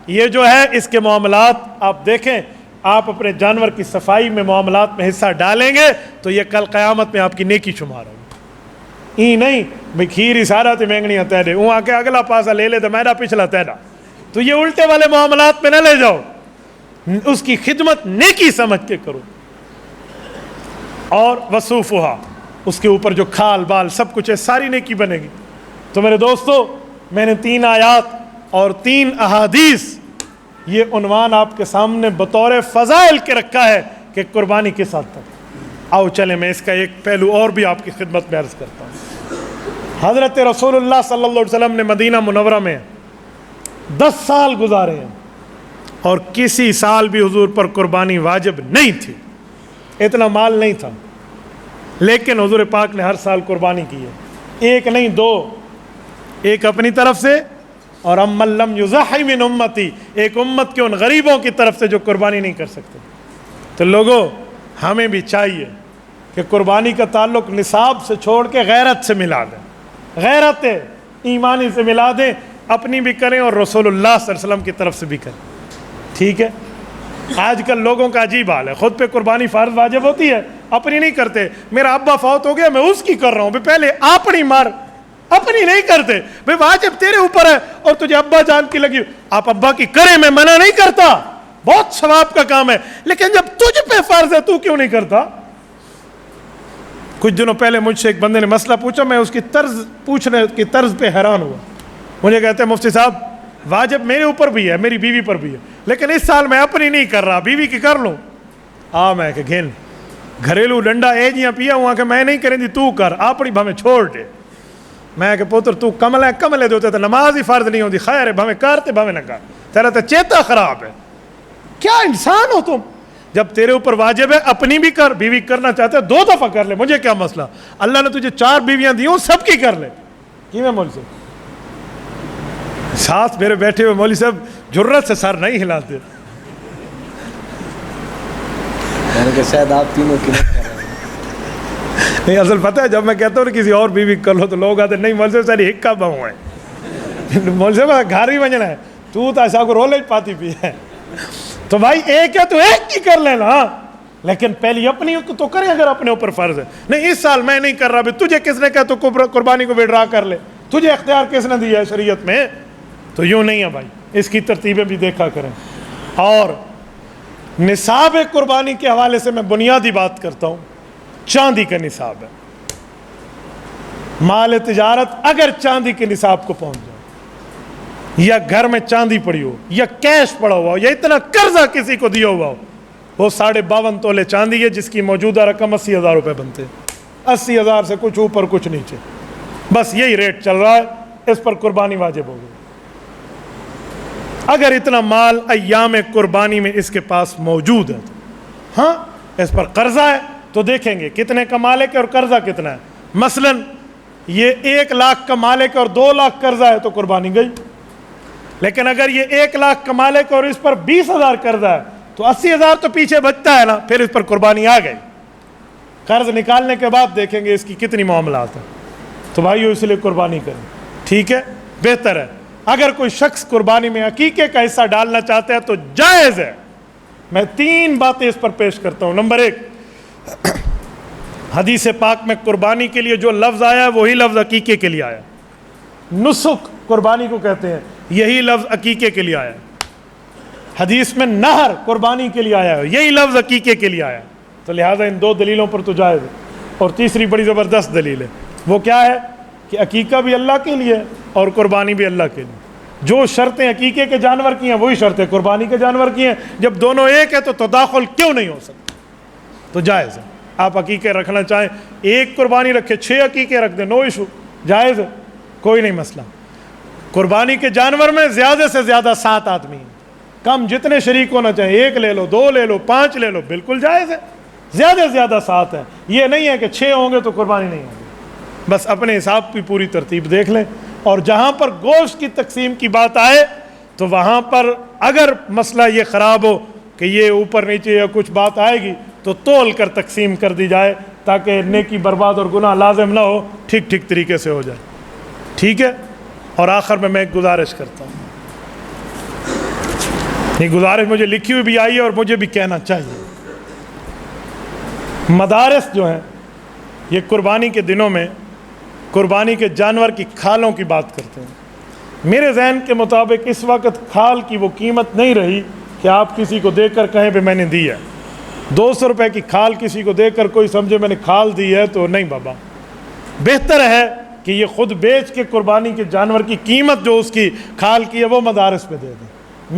یہ جو ہے اس کے معاملات آپ دیکھیں. آپ اپنے جانور کی صفائی میں معاملات میں حصہ ڈالیں گے تو یہ کل قیامت میں آپ کی نیکی شمار ہوگی. ای نہیں بھئی کھیر اشارہ تے مینگنیاں تیرے وہاں کے اگلا پاسا لے لے تو میرا پچھلا تیرا. تو یہ الٹے والے معاملات میں نہ لے جاؤ، اس کی خدمت نیکی سمجھ کے کرو. اور وصوفھا، اس کے اوپر جو کھال بال سب کچھ ہے، ساری نیکی بنے گی. تو میرے دوستو، میں نے 3 آیات اور 3 احادیث یہ عنوان آپ کے سامنے بطور فضائل کے رکھا ہے کہ قربانی کس حد تک. آؤ چلیں، میں اس کا ایک پہلو اور بھی آپ کی خدمت میں عرض کرتا ہوں. حضرت رسول اللہ صلی اللہ علیہ وسلم نے مدینہ منورہ میں 10 سال گزارے ہیں اور کسی سال بھی حضور پر قربانی واجب نہیں تھی. اتنا مال نہیں تھا، لیکن حضور پاک نے ہر سال قربانی کی ہے. ایک نہیں 2، ایک اپنی طرف سے اور امن لم یضحی من امتی، ایک امت کے ان غریبوں کی طرف سے جو قربانی نہیں کر سکتے. تو لوگوں، ہمیں بھی چاہیے کہ قربانی کا تعلق نصاب سے چھوڑ کے غیرت سے ملا دیں. غیرت ایمانی سے ملا دیں، اپنی بھی کریں اور رسول اللہ صلی اللہ علیہ وسلم کی طرف سے بھی کریں. ٹھیک ہے؟ آج کل لوگوں کا عجیب حال ہے، خود پہ قربانی فرض واجب ہوتی ہے، اپنی نہیں کرتے. میرا ابا فوت ہو گیا، میں اس کی کر رہا ہوں. پہلے اپنی مار، اپنی نہیں کرتے. بھئی واجب تیرے اوپر ہے اور تجھے ابا جان کی لگی. آپ ابا کی کریں، میں منع نہیں کرتا، بہت ثواب کا کام ہے، لیکن جب تجھ پہ فرض ہے تو کیوں نہیں کرتا؟ کچھ دنوں پہلے مجھ سے ایک بندے نے مسئلہ پوچھا، میں اس کی پوچھنے کی طرز پہ حیران ہوا. مجھے کہتے ہیں مفتی صاحب واجب میرے اوپر بھی ہے، میری بیوی پر بھی ہے، لیکن اس سال میں اپنی نہیں کر رہا، بیوی کی کر لوں. میں کہ گھن گھریلو ڈنڈا ایجیاں پیا ہوا کہ میں نہیں کریں دی تو کر، اپنی بھامیں چھوڑ دے. میں کہ پوتر تو کملے دوتے تو نماز ہی فرض نہیں ہوتی. خیر ہے، بھامیں کرتے بھامیں نہ کر، تیرا تو چیتا خراب ہے. کیا انسان ہو تم؟ جب تیرے اوپر واجب ہے اپنی بھی کر، بیوی کرنا چاہتے ہیں 2 دفعہ کر لے، مجھے کیا مسئلہ. اللہ نے تجھے 4 بیویاں دی ہوں، سب کی کر لے. کی میں مولوی صاحب ساتھ میرے بیٹھے ہوئے مولوی صاحب جرت سے سر نہیں ہلاتے. میں نے کہا شاید آپ تینوں کی نہیں، اصل پتہ ہے جب میں کہتا ہوں کسی اور بیوی کر لو تو لوگ آتے نہیں مولوی صاحب ساری ہکا بہو ہے. مولوی صاحب گھر ہی بجنا ہے، تو ایسا کو رولے پاتی پی ہے. تو بھائی ایک ہے تو ایک کی کر لینا. لیکن پہلی اپنی تو کریں اگر اپنے اوپر فرض ہے. نہیں اس سال میں نہیں کر رہا, بھی تجھے کس نے کہا تو قربانی کو وڈرا کر لے, تجھے اختیار کس نے دیا ہے شریعت میں؟ تو یوں نہیں ہے بھائی, اس کی ترتیبیں بھی دیکھا کریں. اور نصاب قربانی کے حوالے سے میں بنیادی بات کرتا ہوں, چاندی کا نصاب ہے. مال تجارت اگر چاندی کے نصاب کو پہنچ جائے, یا گھر میں چاندی پڑی ہو, یا کیش پڑا ہوا ہو, یا اتنا قرضہ کسی کو دیا ہوا ہو, وہ 52.5 تولے چاندی ہے جس کی موجودہ رقم 80,000 روپے بنتے ہیں. 80,000 سے کچھ اوپر کچھ نیچے, بس یہی ریٹ چل رہا ہے, اس پر قربانی واجب ہو گئی. اگر اتنا مال ایام قربانی میں اس کے پاس موجود ہے, ہاں اس پر قرضہ ہے تو دیکھیں گے کتنے کا مالک ہے اور قرضہ کتنا ہے. مثلا یہ 1 لاکھ کا مالک ہے اور 2 لاکھ قرضہ ہے تو قربانی گئی. لیکن اگر یہ 1 لاکھ کا مالک ہے اور اس پر 20,000 قرضہ ہے تو 80,000 تو پیچھے بچتا ہے نا, پھر اس پر قربانی آ گئی. قرض نکالنے کے بعد دیکھیں گے اس کی کتنی معاملات ہیں. تو بھائیو اس لیے قربانی کریں, ٹھیک ہے, بہتر ہے. اگر کوئی شخص قربانی میں عقیقے کا حصہ ڈالنا چاہتا ہے تو جائز ہے. میں 3 باتیں اس پر پیش کرتا ہوں. نمبر 1, حدیث پاک میں قربانی کے لیے جو لفظ آیا ہے وہی لفظ عقیقے کے لیے آیا. نسک قربانی کو کہتے ہیں, یہی لفظ عقیقے کے لیے آیا. حدیث میں نہر قربانی کے لیے آیا ہے, یہی لفظ عقیقے کے لیے آیا. تو لہٰذا ان 2 دلیلوں پر تو جائز ہے. اور تیسری بڑی زبردست دلیل ہے, وہ کیا ہے کہ عقیقہ بھی اللہ کے لیے اور قربانی بھی اللہ کے لیے. جو شرطیں عقیقے کے جانور کی ہیں وہی شرطیں قربانی کے جانور کی ہیں. جب دونوں ایک ہے تو تداخل کیوں نہیں ہو سکتا؟ تو جائز ہے. آپ عقیقے رکھنا چاہیں, 1 قربانی رکھے 6 عقیقے رکھ دیں, نو ایشو, جائز ہے, کوئی نہیں مسئلہ. قربانی کے جانور میں زیادہ سے زیادہ 7 آدمی ہیں, کم جتنے شریک ہونا چاہیں, 1 لے لو, 2 لے لو, 5 لے لو, بالکل جائز ہے. زیادہ سے زیادہ 7 ہے. یہ نہیں ہے کہ 6 ہوں گے تو قربانی نہیں ہوگی. بس اپنے حساب کی پوری ترتیب دیکھ لیں. اور جہاں پر گوشت کی تقسیم کی بات آئے تو وہاں پر اگر مسئلہ یہ خراب ہو کہ یہ اوپر نیچے یا کچھ بات آئے گی تو تول کر تقسیم کر دی جائے تاکہ نیکی برباد اور گناہ لازم نہ ہو, ٹھیک ٹھیک طریقے سے ہو جائے. ٹھیک ہے. اور آخر میں ایک گزارش کرتا ہوں, یہ گزارش مجھے لکھی ہوئی بھی آئی ہے اور مجھے بھی کہنا چاہیے. مدارس جو ہیں یہ قربانی کے دنوں میں قربانی کے جانور کی کھالوں کی بات کرتے ہیں. میرے ذہن کے مطابق اس وقت کھال کی وہ قیمت نہیں رہی کہ آپ کسی کو دے کر کہیں پہ میں نے دی ہے. 200 روپے کی کھال کسی کو دے کر کوئی سمجھے میں نے کھال دی ہے تو نہیں بابا. بہتر ہے کہ یہ خود بیچ کے قربانی کے جانور کی قیمت جو اس کی کھال کی ہے وہ مدارس پہ دے دیں.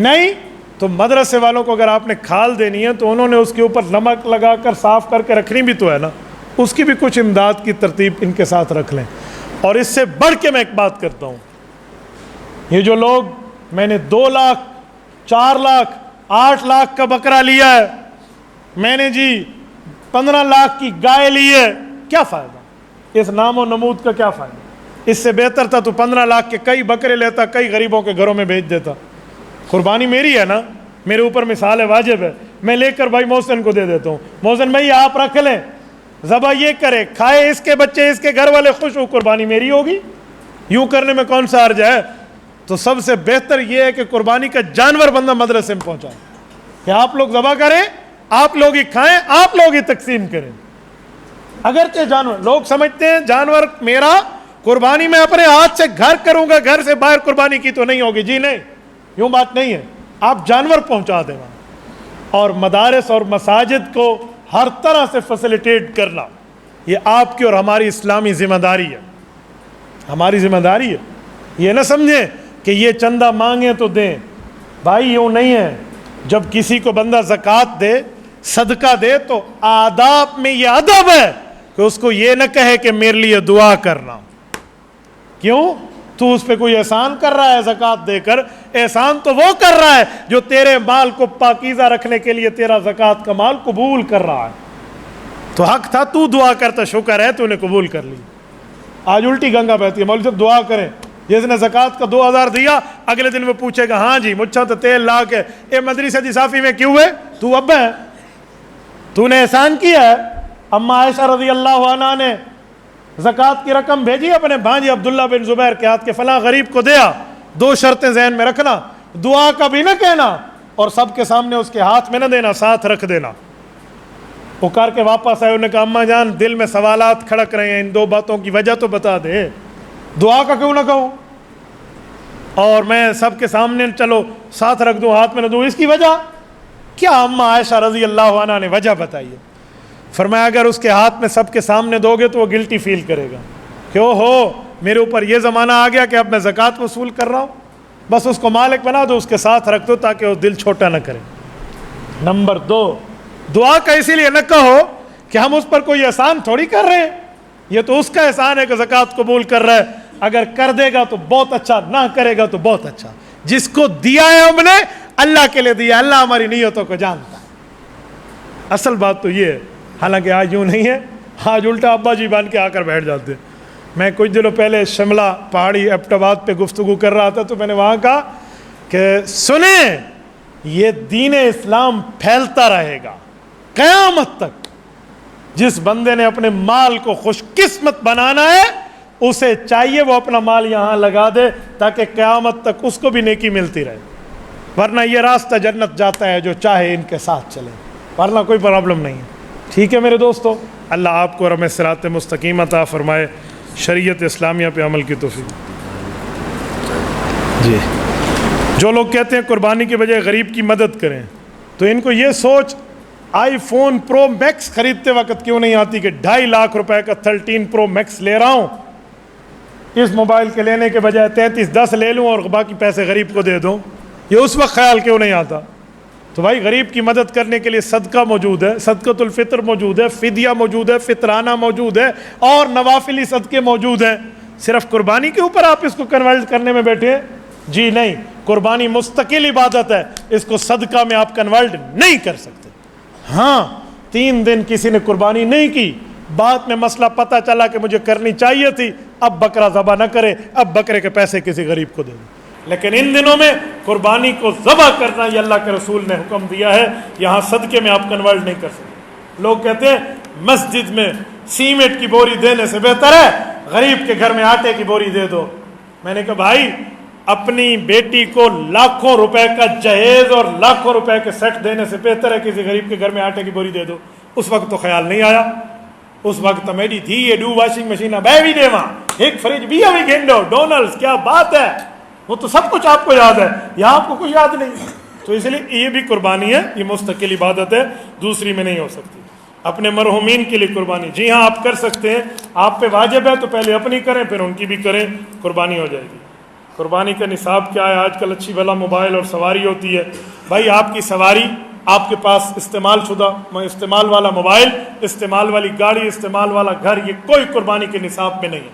نہیں تو مدرسے والوں کو اگر آپ نے کھال دینی ہے تو انہوں نے اس کے اوپر نمک لگا کر صاف کر کے رکھنی بھی تو ہے نا, اس کی بھی کچھ امداد کی ترتیب ان کے ساتھ رکھ لیں. اور اس سے بڑھ کے میں ایک بات کرتا ہوں, یہ جو لوگ میں نے 2 لاکھ 4 لاکھ 8 لاکھ کا بکرا لیا ہے, میں نے جی 15 لاکھ کی گائے لی ہے, کیا فائدہ؟ اس نام و نمود کا کیا فائدہ؟ اس سے بہتر تھا تو 15 لاکھ کے کئی بکرے لیتا, کئی غریبوں کے گھروں میں بھیج دیتا. قربانی میری ہے نا, میرے اوپر مثال ہے, واجب ہے, میں لے کر بھائی محسن کو دے دیتا ہوں, محسن بھائی آپ رکھ لیں, ذبح یہ کرے, کھائے اس کے بچے, اس کے گھر والے خوش ہو, قربانی میری ہوگی. یوں کرنے میں کون سا حرج ہے؟ تو سب سے بہتر یہ ہے کہ قربانی کا جانور بندہ مدرسے میں پہنچائے, کہ آپ لوگ ذبح کریں, آپ لوگ ہی کھائیں, آپ لوگ ہی تقسیم کریں. اگرچہ جانور لوگ سمجھتے ہیں جانور میرا, قربانی میں اپنے ہاتھ سے گھر کروں گا, گھر سے باہر قربانی کی تو نہیں ہوگی. جی نہیں, یوں بات نہیں ہے. آپ جانور پہنچا دیں وہاں. اور مدارس اور مساجد کو ہر طرح سے فیسیلیٹیٹ کرنا یہ آپ کی اور ہماری اسلامی ذمہ داری ہے, ہماری ذمہ داری ہے. یہ نہ سمجھیں کہ یہ چندہ مانگیں تو دیں. بھائی یوں نہیں ہے. جب کسی کو بندہ زکوٰۃ دے, صدقہ دے, تو آداب میں یہ ادب ہے کہ اس کو یہ نہ کہے کہ میرے لیے دعا کرنا. کیوں؟ تو اس پہ کوئی احسان کر رہا ہے زکوٰۃ دے کر. احسان تو وہ کر رہا ہے جو تیرے مال کو پاکیزہ رکھنے کے لیے تیرا زکوٰۃ کا مال قبول کر رہا ہے. تو حق تھا تو دعا کرتا, شکر ہے تو نے قبول کر لی. آج الٹی گنگا بہتی ہے, مولوی صاحب دعا کریں. جس نے زکوٰۃ کا 2000 دیا, اگلے دن وہ پوچھے گا ہاں جی مجھا تو تیل لا کے اے مدرسہ دی صافی میں کیوں ہے؟ تو اب ہے, تو نے احسان کیا ہے. اما عائشہ رضی اللہ عنہ نے زکوٰۃ کی رقم بھیجی اپنے بھانجے عبداللہ بن زبیر کے ہاتھ کے, فلاں غریب کو دیا. 2 شرطیں ذہن میں رکھنا, دعا کا بھی نہ کہنا اور سب کے سامنے اس کے ہاتھ میں نہ دینا, ساتھ رکھ دینا. وہ کر کے واپس آئے, انہوں نے کہا اماں جان دل میں سوالات کھڑک رہے ہیں, ان 2 باتوں کی وجہ تو بتا دے, دعا کا کیوں نہ کہوں, اور میں سب کے سامنے چلو ساتھ رکھ دوں, ہاتھ میں نہ دوں, اس کی وجہ کیا؟ اماں عائشہ رضی اللہ عنہا نے وجہ بتائی ہے. فرمایا اگر اس کے ہاتھ میں سب کے سامنے دو گے تو وہ گلٹی فیل کرے گا کہ او ہو میرے اوپر یہ زمانہ آ گیا کہ اب میں زکوٰۃ وصول کر رہا ہوں, بس اس کو مالک بنا دو, اس کے ساتھ رکھ دو تاکہ وہ دل چھوٹا نہ کرے. نمبر 2, دعا کا اسی لیے نہ کہو کہ ہم اس پر کوئی احسان تھوڑی کر رہے ہیں, یہ تو اس کا احسان ہے کہ زکوٰۃ قبول کر رہا ہے, اگر کر دے گا تو بہت اچھا, نہ کرے گا تو بہت اچھا. جس کو دیا ہے ہم نے اللہ کے لیے دیا, اللہ ہماری نیتوں کو جانتا ہے. اصل بات تو یہ ہے, حالانکہ آج یوں نہیں ہے, آج الٹا ابا جی بن کے آ کر بیٹھ جاتے. میں کچھ دنوں پہلے شملہ پہاڑی ایبٹ آباد پہ گفتگو کر رہا تھا, تو میں نے وہاں کہا کہ سنیں یہ دین اسلام پھیلتا رہے گا قیامت تک. جس بندے نے اپنے مال کو خوش قسمت بنانا ہے اسے چاہیے وہ اپنا مال یہاں لگا دے تاکہ قیامت تک اس کو بھی نیکی ملتی رہے, ورنہ یہ راستہ جنت جاتا ہے جو چاہے ان کے ساتھ چلے, ورنہ کوئی پرابلم نہیں ہے. ٹھیک ہے میرے دوستو, اللہ آپ کو رحمت صراط مستقیم عطا فرمائے, شریعت اسلامیہ پہ عمل کی توفیق. جی جو لوگ کہتے ہیں قربانی کے بجائے غریب کی مدد کریں, تو ان کو یہ سوچ آئی فون پرو میکس خریدتے وقت کیوں نہیں آتی کہ 2.5 لاکھ روپے کا 13 پرو میکس لے رہا ہوں, اس موبائل کے لینے کے بجائے 3310 لے لوں اور باقی پیسے غریب کو دے دوں. یہ اس وقت خیال کیوں نہیں آتا؟ تو بھائی غریب کی مدد کرنے کے لیے صدقہ موجود ہے, صدقۃ الفطر موجود ہے, فدیہ موجود ہے, فطرانہ موجود ہے, اور نوافلی صدقے موجود ہیں. صرف قربانی کے اوپر آپ اس کو کنورٹ کرنے میں بیٹھے؟ جی نہیں, قربانی مستقل عبادت ہے, اس کو صدقہ میں آپ کنورٹ نہیں کر سکتے. ہاں 3 دن کسی نے قربانی نہیں کی, بعد میں مسئلہ پتہ چلا کہ مجھے کرنی چاہیے تھی, اب بکرا ذبح نہ کرے, اب بکرے کے پیسے کسی غریب کو دے دیں. لیکن ان دنوں میں قربانی کو ذبح کرنا یہ اللہ کے رسول نے حکم دیا ہے, یہاں صدقے میں آپ کنورٹ نہیں کر سکتے. لوگ کہتے ہیں مسجد میں سیمنٹ کی بوری دینے سے بہتر ہے غریب کے گھر میں آٹے کی بوری دے دو. میں نے کہا بھائی اپنی بیٹی کو لاکھوں روپے کا جہیز اور لاکھوں روپے کے سیٹ دینے سے بہتر ہے کسی غریب کے گھر میں آٹے کی بوری دے دو. اس وقت تو خیال نہیں آیا, اس وقت تو میری تھی یہ 2 واشنگ مشین بے بھی دے وہاں, ایک فریج بھی ابھی گھنڈو, ڈونلڈس, کیا بات ہے, وہ تو سب کچھ آپ کو یاد ہے, یہاں آپ کو کچھ یاد نہیں. تو اس لیے یہ بھی قربانی ہے, یہ مستقل عبادت ہے, دوسری میں نہیں ہو سکتی. اپنے مرحومین کے لیے قربانی, جی ہاں آپ کر سکتے ہیں, آپ پہ واجب ہے تو پہلے اپنی کریں پھر ان کی بھی کریں, قربانی ہو جائے گی. قربانی کا نصاب کیا ہے؟ آج کل اچھی بھلا موبائل اور سواری ہوتی ہے. بھائی آپ کی سواری, آپ کے پاس استعمال شدہ استعمال والا موبائل, استعمال والی گاڑی, استعمال والا گھر, یہ کوئی قربانی کے نصاب میں نہیں ہے.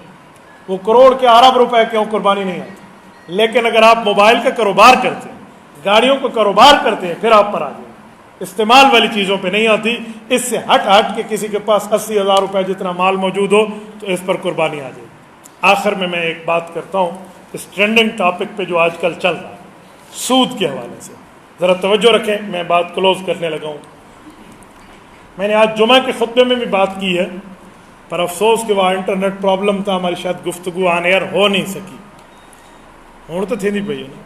وہ کروڑ کے ارب روپے کے قربانی نہیں آتی. لیکن اگر آپ موبائل کا کاروبار کرتے ہیں, گاڑیوں کا کاروبار کرتے ہیں, پھر آپ پر آ جائیں. استعمال والی چیزوں پہ نہیں آتی. اس سے ہٹ کے کسی کے پاس 80,000 روپے جتنا مال موجود ہو تو اس پر قربانی آ جائے. آخر میں ایک بات کرتا ہوں اس ٹرینڈنگ ٹاپک پہ جو آج کل چل رہا ہے, سود کے حوالے سے ذرا توجہ رکھیں, میں بات کلوز کرنے لگا ہوں. میں نے آج جمعہ کے خطبے میں بھی بات کی ہے, پر افسوس کہ وہاں انٹرنیٹ پرابلم تھا, ہماری شاید گفتگو آن ایئر ہو نہیں سکی. ہوں تو تھی نہیں پئی ہے نا,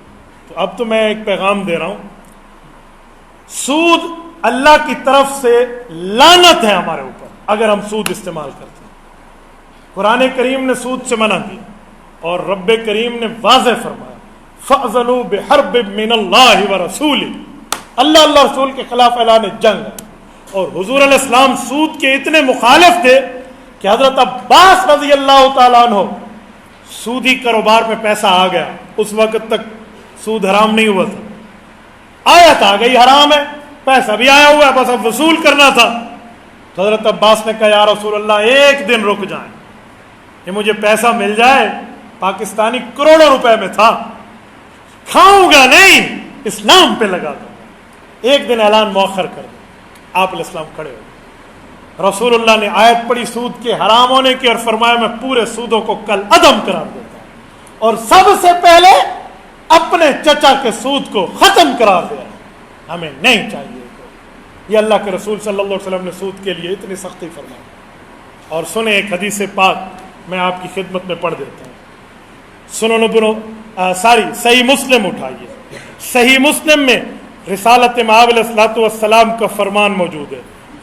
تو اب تو میں ایک پیغام دے رہا ہوں. سود اللہ کی طرف سے لعنت ہے ہمارے اوپر اگر ہم سود استعمال کرتے ہیں. قرآن کریم نے سود سے منع کیا اور رب کریم نے واضح فرمایا فَأْذَنُوا بِحَرْبٍ مِّنَ اللَّهِ وَرَسُولِهِ, اللہ رسول کے خلاف اعلان جنگ ہے. اور حضور علیہ السلام سود کے اتنے مخالف تھے کہ حضرت عباس رضی اللہ تعالیٰ عنہ, سودی کاروبار میں پیسہ آ گیا, اس وقت تک سود حرام نہیں ہوا تھا, آیت آ گئی حرام ہے, پیسہ بھی آیا ہوا ہے, بس اب وصول کرنا تھا. تو حضرت عباس نے کہا یا رسول اللہ ایک دن رک جائیں, یہ مجھے پیسہ مل جائے, پاکستانی کروڑوں روپے میں تھا, کھاؤں گا نہیں, اسلام پہ لگا دو, ایک دن اعلان مؤخر کر دو. آپ علیہ السلام کھڑے ہو, رسول اللہ نے آیت پڑھی سود کے حرام ہونے کی اور فرمایا میں پورے سودوں کو کل عدم قرار دیتا ہوں, اور سب سے پہلے اپنے چچا کے سود کو ختم قرار دیا. ہمیں نہیں چاہیے. یہ اللہ کے رسول صلی اللہ علیہ وسلم نے سود کے لیے اتنی سختی فرمائی. اور سنیں ایک حدیث پاک میں آپ کی خدمت میں پڑھ دیتا ہوں. صحیح مسلم اٹھائیے, صحیح مسلم میں رسالت مآب علیہ الصلوۃ والسلام کا فرمان موجود ہے.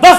10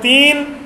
3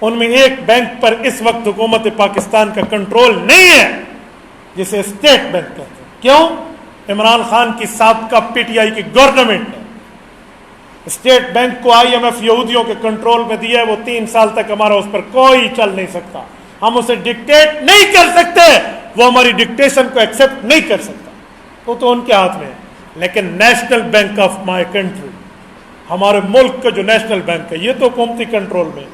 ان میں ایک بینک پر اس وقت حکومت پاکستان کا کنٹرول نہیں ہے جسے اسٹیٹ بینک کہتے ہیں. کیوں؟ عمران خان کی سابقہ پی ٹی آئی کی گورنمنٹ نے اسٹیٹ بینک کو آئی ایم ایف یہودیوں کے کنٹرول میں دیا ہے. وہ 3 سال تک ہمارا اس پر کوئی چل نہیں سکتا. ہم اسے ڈکٹیٹ نہیں کر سکتے, وہ ہماری ڈکٹیشن کو ایکسیپٹ نہیں کر سکتا, وہ تو ان کے ہاتھ میں ہے. لیکن national bank of my country, ہمارے ملک کا جو نیشنل بینک ہے, یہ تو حکومتی کنٹرول میں.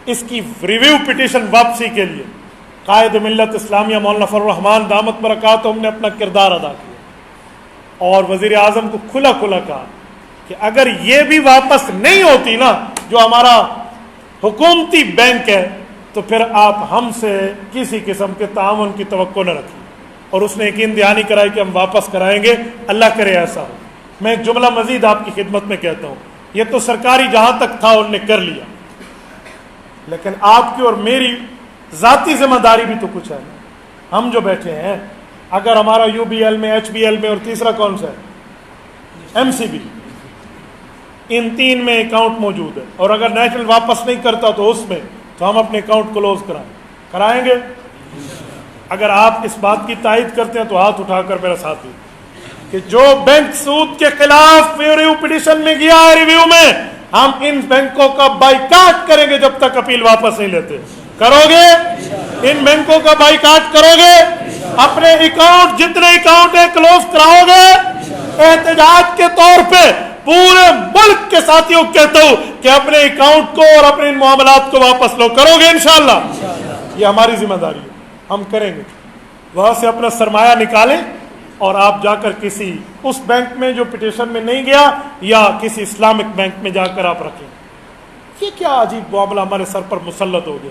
اس کی ریویو پٹیشن واپسی کے لیے قائد ملت اسلامیہ مولانا فضل الرحمان دامت برکاتہم نے اپنا کردار ادا کیا اور وزیر اعظم کو کھلا کھلا کہا کہ اگر یہ بھی واپس نہیں ہوتی نا جو ہمارا حکومتی بینک ہے, تو پھر آپ ہم سے کسی قسم کے تعاون کی توقع نہ رکھیں. اور اس نے یقین دہانی کرائی کہ ہم واپس کرائیں گے, اللہ کرے ایسا ہو. میں ایک جملہ مزید آپ کی خدمت میں کہتا ہوں, یہ تو سرکاری جہاں تک تھا انہوں نے کر لیا, لیکن آپ کی اور میری ذاتی ذمہ داری بھی تو کچھ ہے. ہم جو بیٹھے ہیں, اگر ہمارا یو بی ایل میں, ایچ بی ایل میں, اور تیسرا کون سا ہے, ایم سی بی, ان 3 میں اکاؤنٹ موجود ہے, اور اگر نیشنل واپس نہیں کرتا تو اس میں, تو ہم اپنے اکاؤنٹ کلوز کرائیں گے. اگر آپ اس بات کی تائید کرتے ہیں تو ہاتھ اٹھا کر میرا ساتھ دیں کہ جو بینک سود کے خلاف ریویو پٹیشن میں گیا ہے, ریویو میں, ہم ان بینکوں کا بائیکاٹ کریں گے جب تک اپیل واپس نہیں لیتے. کرو گے؟ ان بینکوں کا بائیکاٹ کرو گے؟ اپنے اکاؤنٹ جتنے اکاؤنٹ ہیں کلوز کراؤ گے؟ احتجاج کے طور پہ پورے ملک کے ساتھیوں کو کہتا ہوں کہ اپنے اکاؤنٹ کو اور اپنے ان معاملات کو واپس لو. کرو گے انشاءاللہ؟ یہ ہماری ذمہ داری ہے, ہم کریں گے. وہاں سے اپنا سرمایہ نکالیں اور آپ جا کر کسی اس بینک میں جو پٹیشن میں نہیں گیا, یا کسی اسلامک بینک میں جا کر آپ رکھیں. یہ کیا عجیب معاملہ ہمارے سر پر مسلط ہو گیا.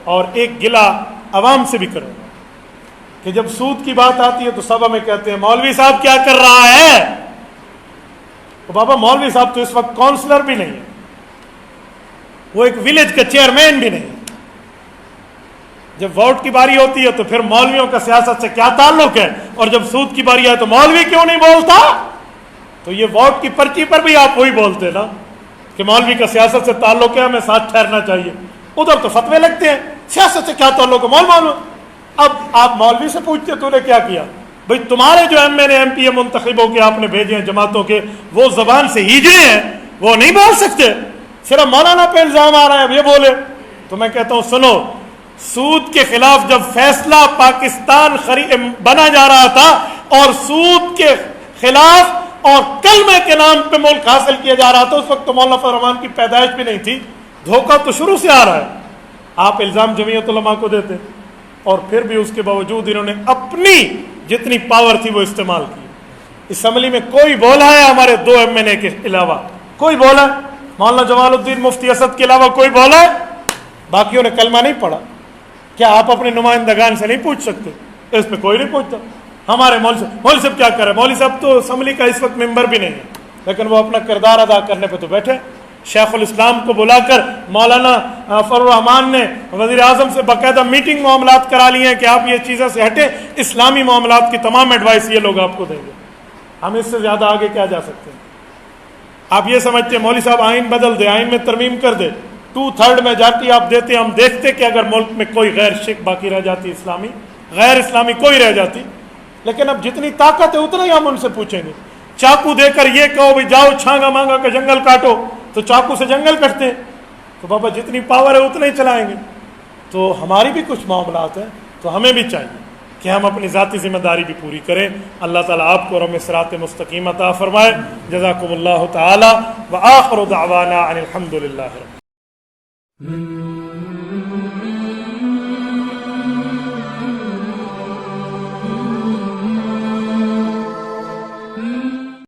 اور ایک گلہ عوام سے بھی کریں کہ جب سود کی بات آتی ہے تو سب ہمیں کہتے ہیں مولوی صاحب کیا کر رہا ہے. تو بابا مولوی صاحب تو اس وقت کونسلر بھی نہیں ہے, وہ ایک ولیج کا چیئرمین بھی نہیں. جب ووٹ کی باری ہوتی ہے تو پھر مولویوں کا سیاست سے کیا تعلق ہے, اور جب سود کی باری آئے تو مولوی کیوں نہیں بولتا. تو یہ ووٹ کی پرچی پر بھی آپ وہی بولتے نا کہ مولوی کا سیاست سے تعلق ہے, ہمیں ساتھ ٹھہرنا چاہیے. ادھر تو فتوے لگتے ہیں, سیاست سے کیا تعلق ہے, مولوی. اب آپ مولوی سے پوچھتے تو نے کیا کیا بھئی, تمہارے جو M N A M P A منتخب ہو کے آپ نے بھیجے ہیں جماعتوں کے, وہ زبان سے ہیجے ہیں, وہ نہیں بول سکتے. صرف مولانا پہ الزام آ رہا ہے اب یہ بولے. تو میں کہتا ہوں سنو, سود کے خلاف جب فیصلہ پاکستان بنا جا رہا تھا اور سود کے خلاف اور کلمے کے نام پہ ملک حاصل کیا جا رہا تھا, اس وقت تو مولانا فضل الرحمان کی پیدائش بھی نہیں تھی. دھوکہ تو شروع سے آ رہا ہے. آپ الزام جمعیت علماء کو دیتے, اور پھر بھی اس کے باوجود انہوں نے اپنی جتنی پاور تھی وہ استعمال کی. اسمبلی میں کوئی بولا ہے ہمارے 2 ایم این اے کے علاوہ؟ کوئی بولا ہے؟ مولانا جمال الدین مفتی اسد کے علاوہ کوئی بولا ہے؟ باقیوں نے کلمہ نہیں پڑھا. کیا آپ اپنے نمائندگان سے نہیں پوچھ سکتے؟ اس پہ کوئی نہیں پوچھتا. ہمارے مولوی صاحب کیا کرے, مولوی صاحب تو اسمبلی کا اس وقت ممبر بھی نہیں ہے, لیکن وہ اپنا کردار ادا کرنے پہ تو بیٹھے. شیخ الاسلام کو بلا کر مولانا فضل الرحمان نے وزیر اعظم سے باقاعدہ میٹنگ معاملات کرا لی ہیں کہ آپ یہ چیزیں سے ہٹیں, اسلامی معاملات کی تمام ایڈوائس یہ لوگ آپ کو دیں گے. ہم اس سے زیادہ آگے کیا جا سکتے ہیں؟ آپ یہ سمجھتے ہیں مولوی صاحب آئین بدل دے, آئین میں ترمیم کر دے, 2/3 میجارٹی آپ دیتے, ہم دیکھتے کہ اگر ملک میں کوئی غیر شک باقی رہ جاتی, اسلامی غیر اسلامی کوئی رہ جاتی. لیکن اب جتنی طاقت ہے اتنا ہی ہم ان سے پوچھیں گے. چاقو دے کر یہ کہو بھائی جاؤ چھانگا مانگا کا جنگل کاٹو, تو چاقو سے جنگل کٹتے ہیں. تو بابا جتنی پاور ہے اتنا ہی چلائیں گے. تو ہماری بھی کچھ معاملات ہیں, تو ہمیں بھی چاہیے کہ ہم اپنی ذاتی ذمہ داری بھی پوری کریں. اللہ تعالیٰ آپ کو ہمیں صراط مستقیم عطا فرمائے. جزاکم اللہ تعالی, وآخر دعوانا ان الحمد للہ.